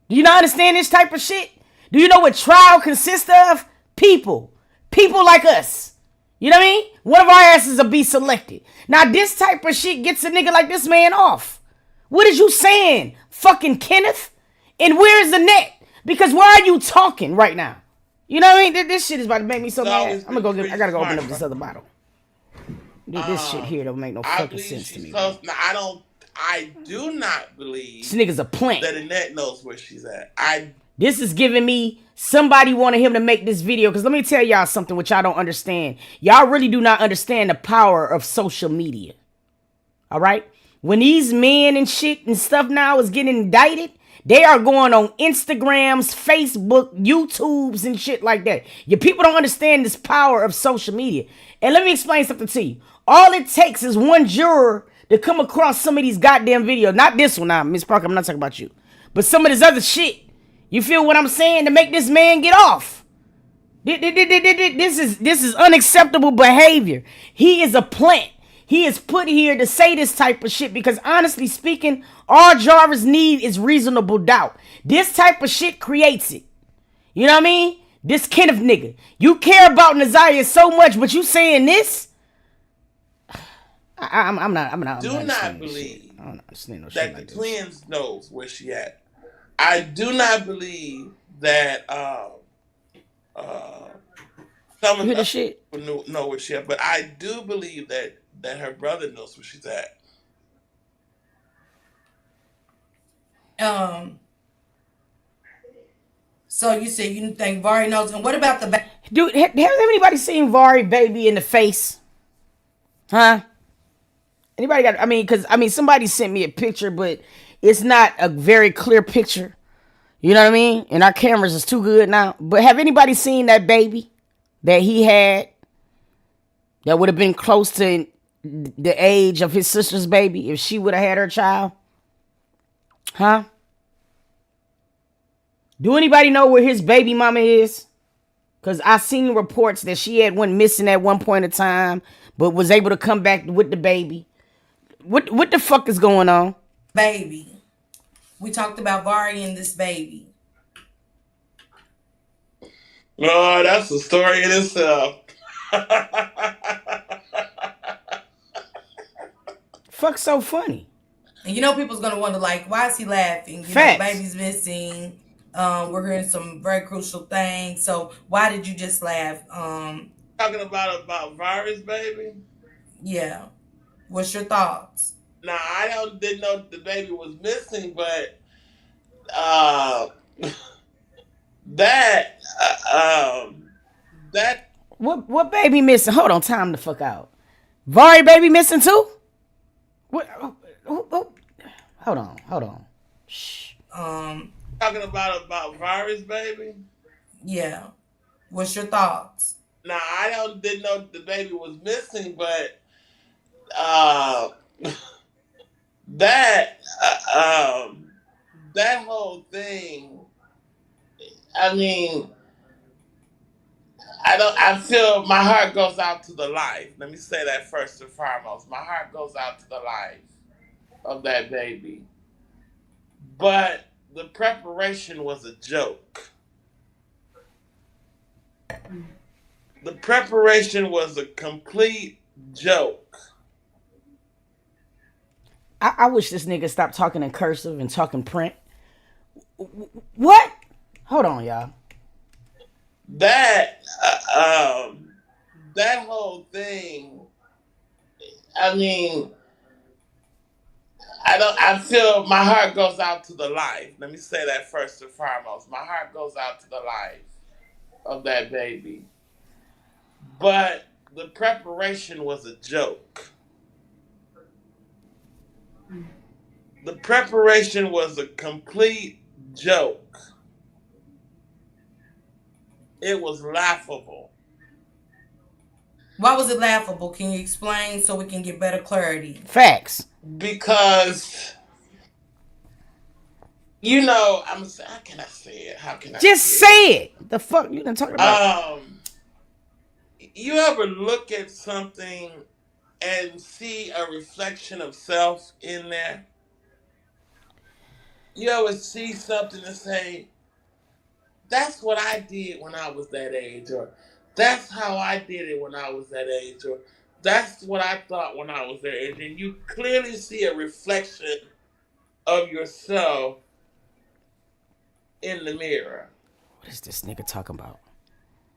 Do you not understand this type of shit? Do you know what trial consists of? People like us. You know what I mean? One of our asses will be selected. Now this type of shit gets a nigga like this man off. What is you saying, fucking Kenneth? And where's the net? Because why are you talking right now? You know what I mean? This shit is about to make me so mad. I gotta go open up this other bottle. This shit here don't make no fucking sense to me. I I do not This believe nigga's a plant. that Annette knows where she's at. This is giving me somebody wanted him to make this video. Because let me tell y'all something which y'all don't understand. Y'all really do not understand the power of social media. All right? When these men and shit and stuff now is getting indicted, they are going on Instagrams, Facebook, YouTubes, and shit like that. Your people don't understand this power of social media. And let me explain something to you. All it takes is one juror to come across some of these goddamn videos. Not this one now, Miss Parker, I'm not talking about you. But some of this other shit. You feel what I'm saying? To make this man get off. This is unacceptable behavior. He is a plant. He is put here to say this type of shit because honestly speaking, all Jarvis need is reasonable doubt. This type of shit creates it. You know what I mean? This Kenneth nigga. You care about Nazaria so much, but you saying this? I'm not. Do not believe I don't understand no shit that like the this. twins knows where she at. I do not believe that some You of hear the this shit? people know where she at, but I do believe that her brother knows where she's at. So you said you think Vari knows, and what about the Dude, has anybody seen Vari baby in the face? Huh? Anybody got, because somebody sent me a picture, but it's not a very clear picture. You know what I mean? And our cameras is too good now. But have anybody seen that baby that he had that would have been close to the age of his sister's baby if she would have had her child? Huh? Do anybody know where his baby mama is? Because I seen reports that she had went missing at one point in time, but was able to come back with the baby. What the fuck is going on? baby? We talked about Vari and this baby. Oh, that's a story in itself. Fuck so funny. And you know people's gonna wonder, like, why is he laughing? You Facts. know, the baby's missing. We're hearing some very crucial things. So why did you just laugh? Talking about Vari's baby. Yeah. What's your thoughts? Now didn't know the baby was missing, but uh, that that What baby missing? Hold on, time the fuck out. Vari baby missing too? What? Hold on. Shh. talking about Vari's baby. Yeah. What's your thoughts? Now didn't know the baby was missing, but uh, that that whole thing. I mean, I feel my heart goes out to the life. Let me say that first and foremost. My heart goes out to the life of that baby. But the preparation was a joke. The preparation was a complete joke. I wish this nigga stopped talking in cursive and talking print. What? Hold on, y'all. That that whole thing. I mean, I feel my heart goes out to the life. Let me say that first and foremost. My heart goes out to the life of that baby. But the preparation was a joke. The preparation was a complete joke. It was laughable. Why was it laughable? Can you explain so we can get better clarity? Facts. Because, how can I say it? How can I Just say it. The fuck you done talking about? You ever look at something and see a reflection of self in there? You ever see something and say, that's what I did when I was that age, or that's how I did it when I was that age, or that's what I thought when I was that age. And you clearly see a reflection of yourself in the mirror. What is this nigga talking about?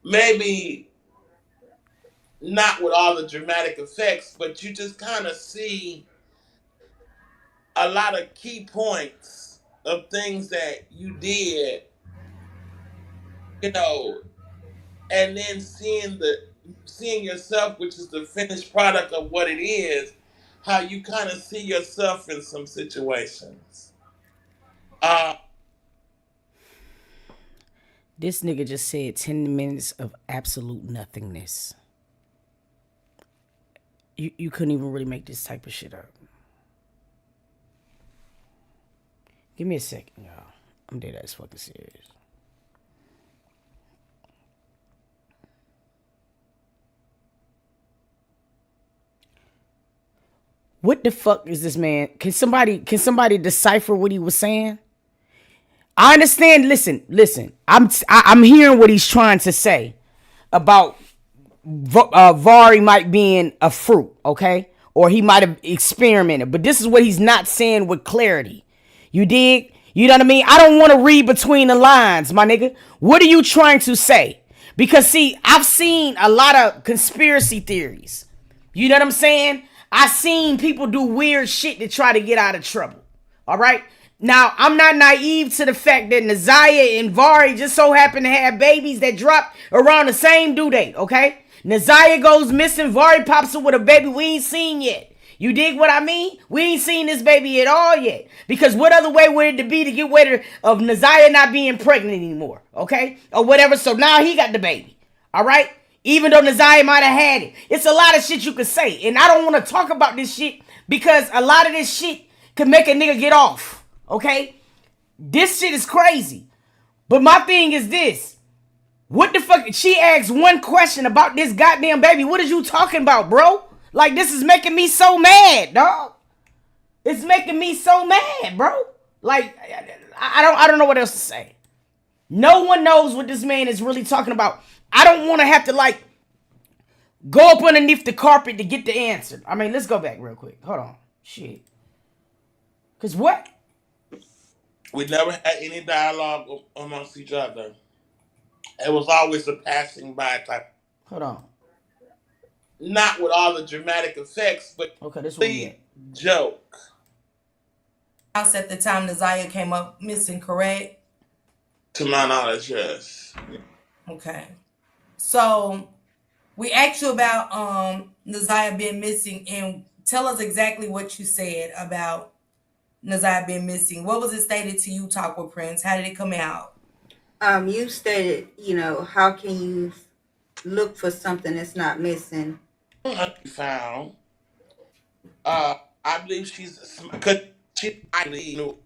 Maybe not with all the dramatic effects, but you just kind of see a lot of key points of things that you did, you know, and then seeing yourself, which is the finished product of what it is, how you kind of see yourself in some situations. Uh, This nigga just said 10 minutes of absolute nothingness. You couldn't even really make this type of shit up. Give me a second, y'all. I'm dead ass fucking serious. What the fuck is this man? Can somebody decipher what he was saying? I understand. Listen. I'm hearing what he's trying to say about Vari might be in a fruit, okay? Or he might have experimented. But this is what he's not saying with clarity. You dig? You know what I mean? I don't want to read between the lines, my nigga. What are you trying to say? Because see, I've seen a lot of conspiracy theories. You know what I'm saying? I've seen people do weird shit to try to get out of trouble. All right? Now, I'm not naive to the fact that Naziah and Vari just so happen to have babies that drop around the same due date, okay? Naziah goes missing, Vari pops up with a baby we ain't seen yet. You dig what I mean? We ain't seen this baby at all yet. Because what other way would it be to get rid of Naziah not being pregnant anymore, okay? Or whatever, so now he got the baby, all right? Even though Naziah might have had it. It's a lot of shit you could say. And I don't want to talk about this shit because a lot of this shit could make a nigga get off. Okay? This shit is crazy. But my thing is this. What the fuck? She asked one question about this goddamn baby. What is you talking about, bro? Like, this is making me so mad, dog. It's making me so mad, bro. Like, I don't know what else to say. No one knows what this man is really talking about. I don't want to have to, like, go up underneath the carpet to get the answer. I mean, let's go back real quick. Hold on. Shit. Because what? we never had any dialogue amongst each other. It was always a passing by type. Hold on. Not with all the dramatic effects, but Okay, this one we the at. joke. House at the time Naziah came up missing, correct? To my knowledge, yes. Okay. So we asked you about Naziah being missing, and tell us exactly what you said about Naziah being missing. What was it stated to you, Talk with Prince? How did it come out? You stated, how can you look for something that's not missing? Found. Uh, I believe because she I knew.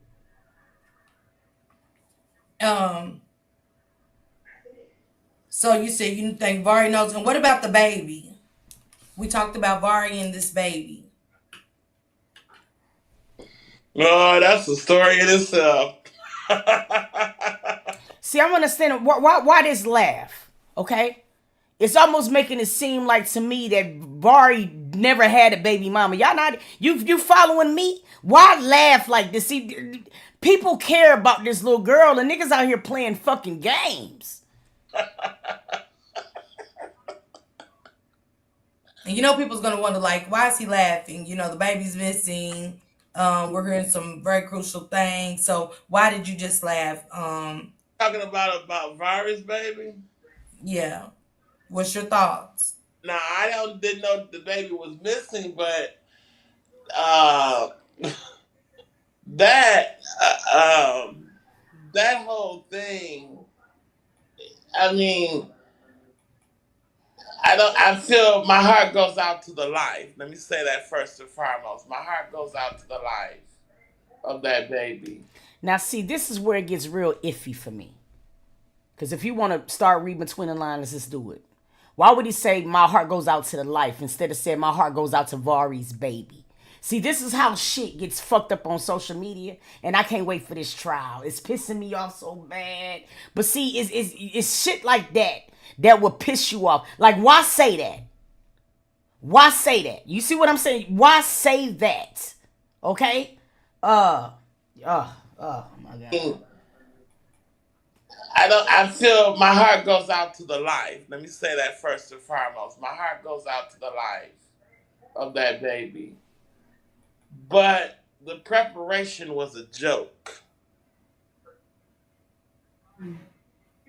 Um, so you said you think Vari knows, and what about the baby? We talked about Vari and this baby. Oh, that's a story in itself. See, I'm understanding why this laugh, okay? It's almost making it seem like to me that Vari never had a baby mama. Y'all not you following me? Why laugh like this? See, people care about this little girl, and niggas out here playing fucking games. And people's gonna wonder, like, why is he laughing? The baby's missing. We're hearing some very crucial things. So why did you just laugh? Talking about virus, baby. Yeah. What's your thoughts? Now didn't know the baby was missing, but uh, that that whole thing. I mean, I feel my heart goes out to the life. Let me say that first and foremost. My heart goes out to the life of that baby. Now, see, this is where it gets real iffy for me. Because if you want to start reading between the lines, let's just do it. Why would he say my heart goes out to the life instead of saying my heart goes out to Vari's baby? See, this is how shit gets fucked up on social media, and I can't wait for this trial. It's pissing me off so bad. But see, it's shit like that will piss you off. Like, why say that? Why say that? You see what I'm saying? Why say that? Okay? Oh my God. I feel my heart goes out to the life. Let me say that first and foremost. My heart goes out to the life of that baby. But the preparation was a joke.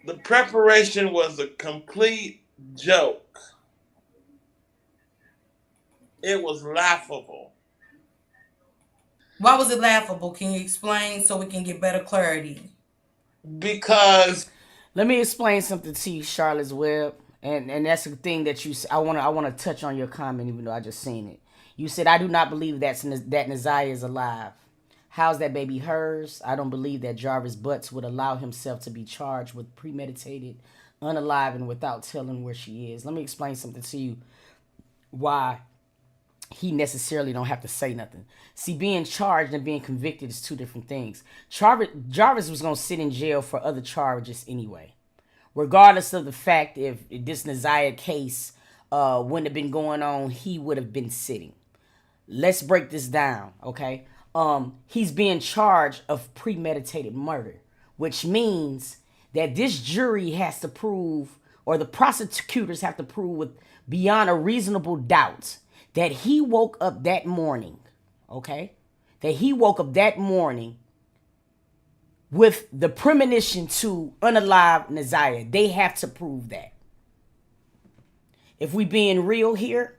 The preparation was a complete joke. It was laughable. Why was it laughable? Can you explain so we can get better clarity? Because Let me explain something to you, Charlotte's Web, and that's the thing that you. I wanna touch on your comment, even though I just seen it. You said I do not believe that Naziah is alive. How's that baby hers? I don't believe that Jarvis Butts would allow himself to be charged with premeditated, unalive, and without telling where she is. Let me explain something to you. Why he necessarily don't have to say nothing. See, being charged and being convicted is two different things. Jarvis was going to sit in jail for other charges anyway. Regardless of the fact if this Naziah case wouldn't have been going on, he would have been sitting. Let's break this down, okay? He's being charged of premeditated murder, which means that this jury has to prove, or the prosecutors have to prove with beyond a reasonable doubt, that he woke up that morning, okay? That he woke up that morning with the premonition to unalive Naziah. They have to prove that. If we being real here,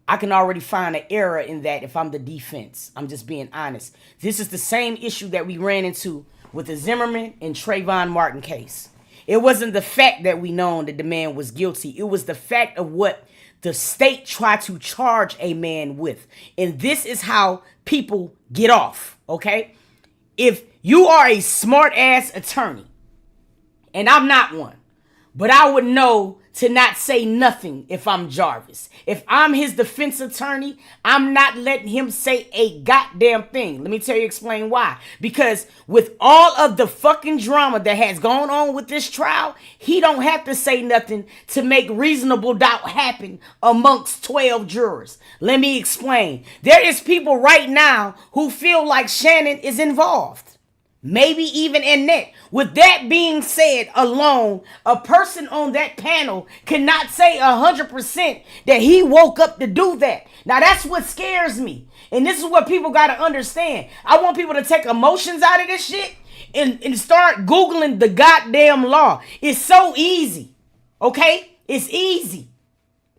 I can already find an error in that if I'm the defense. I'm just being honest. This is the same issue that we ran into with the Zimmerman and Trayvon Martin case. It wasn't the fact that we known that the man was guilty. It was the fact of what the state tried to charge a man with. And this is how people get off, okay? If you are a smart ass attorney, and I'm not one, but I would know to not say nothing if I'm Jarvis. If I'm his defense attorney, I'm not letting him say a goddamn thing. Let me tell you, explain why. Because with all of the fucking drama that has gone on with this trial, he don't have to say nothing to make reasonable doubt happen amongst 12 jurors. Let me explain. There is people right now who feel like Shannon is involved. Maybe even Annette. With that being said alone, a person on that panel cannot say 100% that he woke up to do that. Now that's what scares me. And this is what people got to understand. I want people to take emotions out of this shit and start Googling the goddamn law. It's so easy. Okay? It's easy.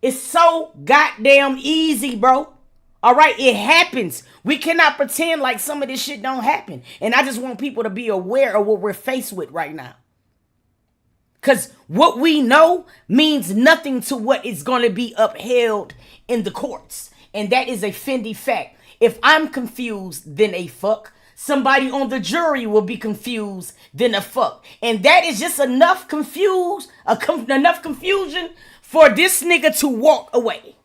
It's so goddamn easy, bro. All right, it happens. We cannot pretend like some of this shit don't happen. And I just want people to be aware of what we're faced with right now. Because what we know means nothing to what is going to be upheld in the courts. And that is a Fendi fact. If I'm confused, then a fuck. Somebody on the jury will be confused, then a fuck. And that is just enough enough confusion for this nigga to walk away.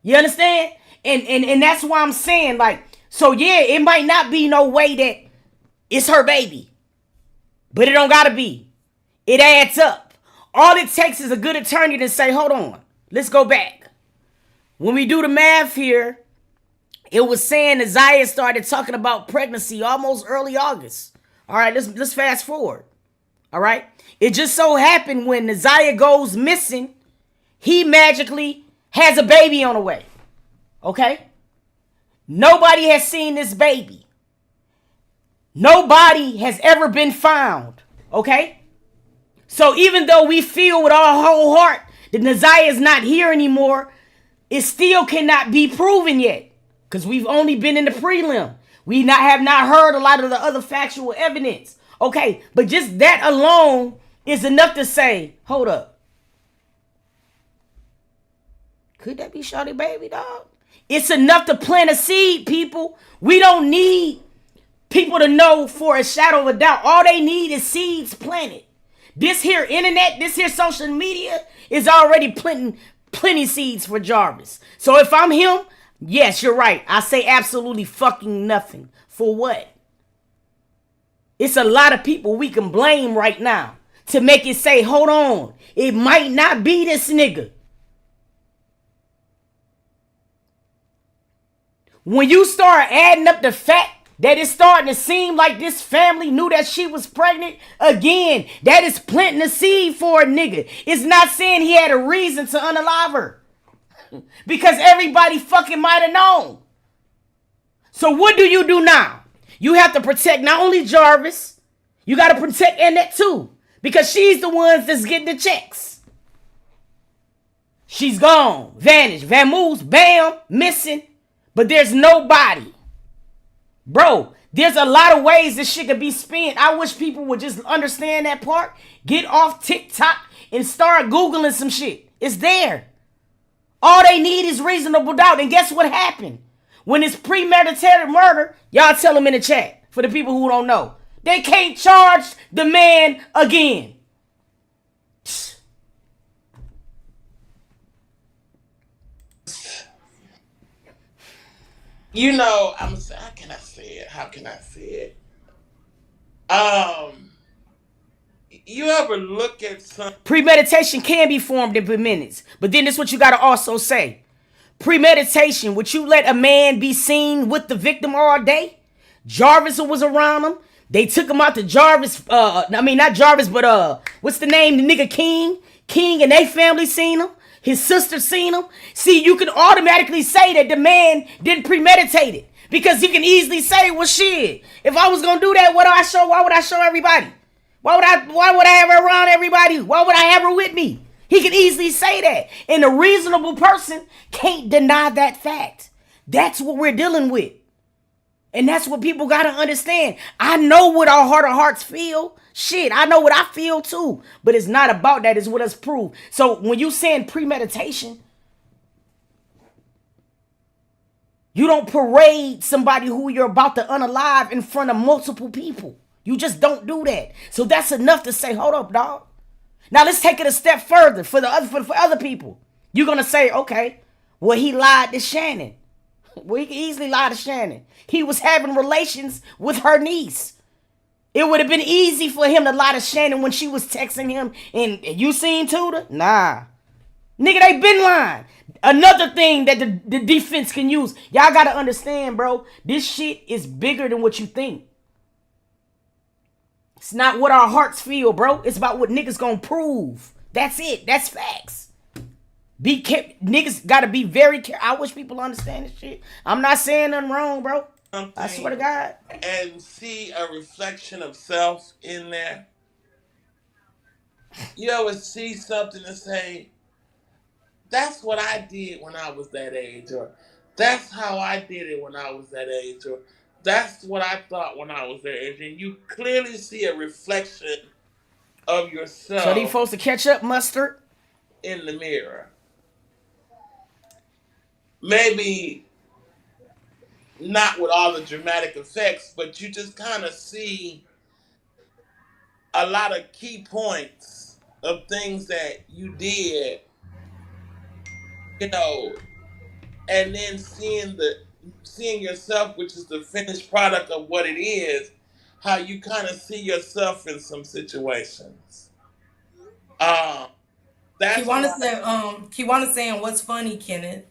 You understand? And that's why I'm saying, like, so yeah, it might not be no way that it's her baby. But it don't gotta be. It adds up. All it takes is a good attorney to say, hold on, let's go back. When we do the math here, it was saying Naziah started talking about pregnancy almost early August. All right, let's fast forward. All right. It just so happened when Naziah goes missing, he magically has a baby on the way. Okay? Nobody has seen this baby. Nobody has ever been found. Okay? So even though we feel with our whole heart that Naziah is not here anymore, it still cannot be proven yet. Because we've only been in the prelim. We have not heard a lot of the other factual evidence. Okay? But just that alone is enough to say, hold up. Could that be Shawty baby, dog? It's enough to plant a seed, people. We don't need people to know for a shadow of a doubt. All they need is seeds planted. This here internet, this here social media is already planting plenty seeds for Jarvis. So if I'm him, yes, you're right. I say absolutely fucking nothing. For what? It's a lot of people we can blame right now to make it say, hold on, it might not be this nigga. When you start adding up the fact that it's starting to seem like this family knew that she was pregnant, again, that is planting a seed for a nigga. It's not saying he had a reason to unalive her. Because everybody fucking might have known. So what do you do now? You have to protect not only Jarvis, you got to protect Annette too. Because she's the ones that's getting the checks. She's gone, vanished, vamoose, bam, missing. But there's nobody. Bro, there's a lot of ways this shit could be spent. I wish people would just understand that part. Get off TikTok and start Googling some shit. It's there. All they need is reasonable doubt. And guess what happened? When it's premeditated murder, y'all tell them in the chat, for the people who don't know. They can't charge the man again. You know, how can I say it? How can I say it? You ever look at some Premeditation can be formed in minutes. But then this is what you got to also say. Premeditation, would you let a man be seen with the victim all day? Jarvis was around him. They took him out to Jarvis, not Jarvis, but what's the name? The nigga King. King and they family seen him. His sister seen him. See, you can automatically say that the man didn't premeditate it. Because he can easily say, well, shit, if I was gonna do that, why would I show everybody? Why would I have her around everybody? Why would I have her with me? He can easily say that. And a reasonable person can't deny that fact. That's what we're dealing with. And that's what people got to understand. I know what our heart of hearts feel. Shit, I know what I feel too. But it's not about that. It's what us prove. So when you saying premeditation, you don't parade somebody who you're about to unalive in front of multiple people. You just don't do that. So that's enough to say, hold up, dog. Now let's take it a step further for other people. You're gonna say, okay, well, he lied to Shannon. Well, he can easily lie to Shannon. He was having relations with her niece. It would have been easy for him to lie to Shannon when she was texting him. And you seen TOOTIE? Nah. Nigga, they been lying. Another thing that the defense can use. Y'all gotta understand, bro. This shit is bigger than what you think. It's not what our hearts feel, bro. It's about what niggas gonna prove. That's it. That's facts. Be careful. Niggas gotta be very careful. I wish people understand this shit. I'm not saying nothing wrong, bro. I swear to God. and see a reflection of self in there. You ever see something and say, that's what I did when I was that age, or that's how I did it when I was that age, or that's what I thought when I was that age. And you clearly see a reflection of So these yourself folks to catch up, Mustard. in the mirror. Maybe not with all the dramatic effects, but you just kind of see a lot of key points of things that you did, you know, and then seeing yourself, which is the finished product of what it is, how you kind of see yourself in some situations. Um, that's why Kiwana saying what's funny, Kenneth.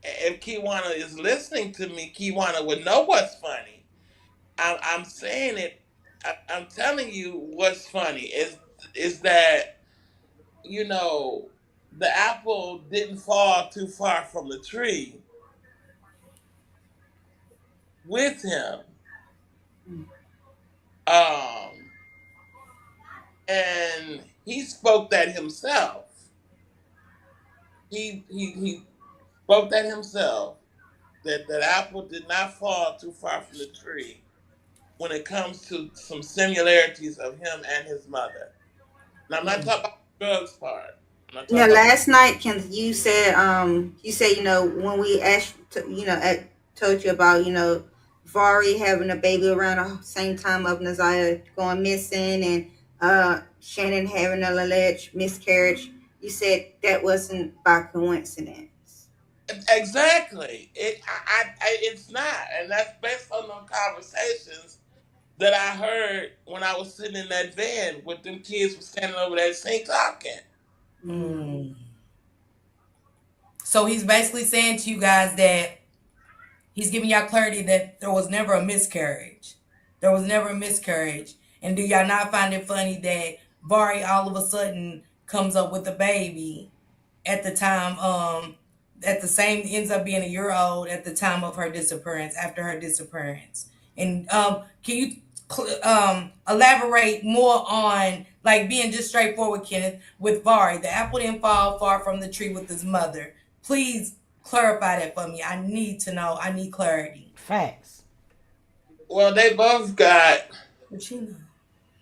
if Kiwana is listening to me, Kiwana would know what's funny. I'm saying it. I'm telling you what's funny is that, you know, the apple didn't fall too far from the tree with him. Um, and he spoke that himself. He spoke that himself, that apple did not fall too far from the tree when it comes to some similarities of him and his mother. Now I'm not talking about the drugs part. I'm not Yeah, talking about last night, Kenneth, you said, when we asked, told you about, Vari having a baby around the same time of Naziah going missing, and Shannon having an alleged miscarriage. You said that wasn't by coincidence. exactly. It's not, and that's based on them conversations that I heard when I was sitting in that van with them kids were standing over that sink talking. Mm. So he's basically saying to you guys that he's giving y'all clarity that there was never a miscarriage. There was never a miscarriage. And do y'all not find it funny that Vari all of a sudden comes up with a baby at the time at the same ends up being a year old at the time of her disappearance, after her disappearance. And can you elaborate more on, like, being just straightforward, Kenneth, with Vari? The apple didn't fall far from the tree with his mother. Please clarify that for me. I need to know. I need clarity. Facts. Well, they both got What you know?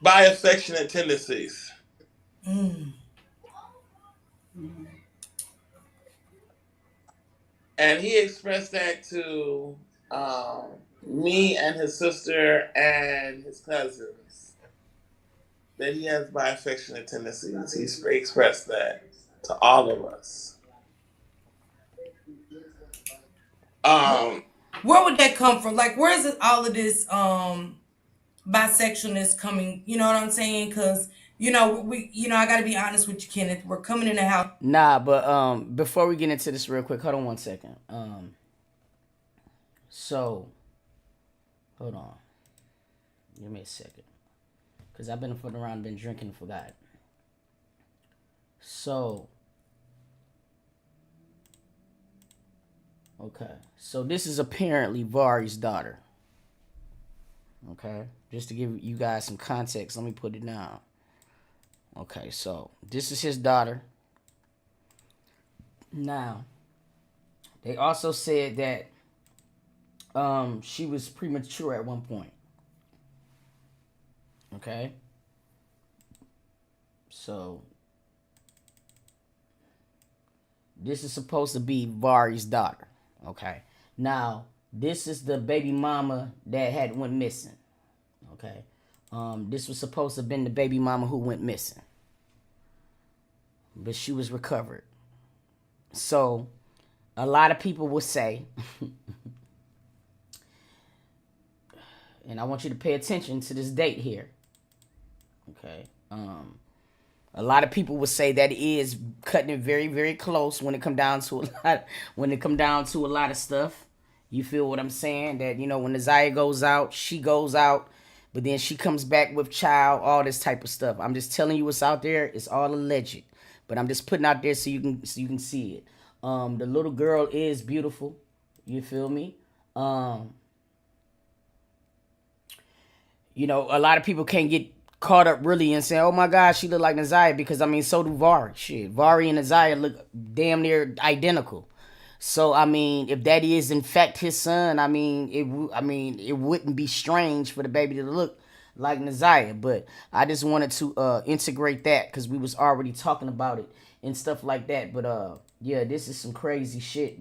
bi-affectionate tendencies. Mm. And he expressed that to me and his sister and his cousins, that he has bi-affectionate tendencies. He's expressed that to all of us. Um, Where would that come from? Like, where is it, all of this bisexualness coming? You know what I'm saying? Because I got to be honest with you, Kenneth. We're coming in the house. Nah, but before we get into this real quick, hold on 1 second. So hold on. Give me a second. Cause I've been fooling around, been drinking, and forgot. So okay. So this is apparently Vari's daughter. Okay. Just to give you guys some context, let me put it down. Okay, so this is his daughter. Now, they also said that she was premature at one point. Okay? So, this is supposed to be Vari's daughter. Okay? Now, this is the baby mama that had went missing. Okay? This was supposed to have been the baby mama who went missing. But she was recovered. So, a lot of people will say, and I want you to pay attention to this date here. Okay. A lot of people would say that it is cutting it very, very close when it come down to a lot of stuff. You feel what I'm saying? That, when Isaiah goes out, she goes out, but then she comes back with child, all this type of stuff. I'm just telling you what's out there. It's all alleged, but I'm just putting out there so you can see it. The little girl is beautiful. You feel me? A lot of people can't get caught up really and say, oh my God, she look like Naziah, because so do Vari. Shit, Vari and Naziah look damn near identical. So if that is in fact his son, it wouldn't be strange for the baby to look like Naziah. But I just wanted to integrate that because we was already talking about it and stuff like that. But yeah, this is some crazy shit.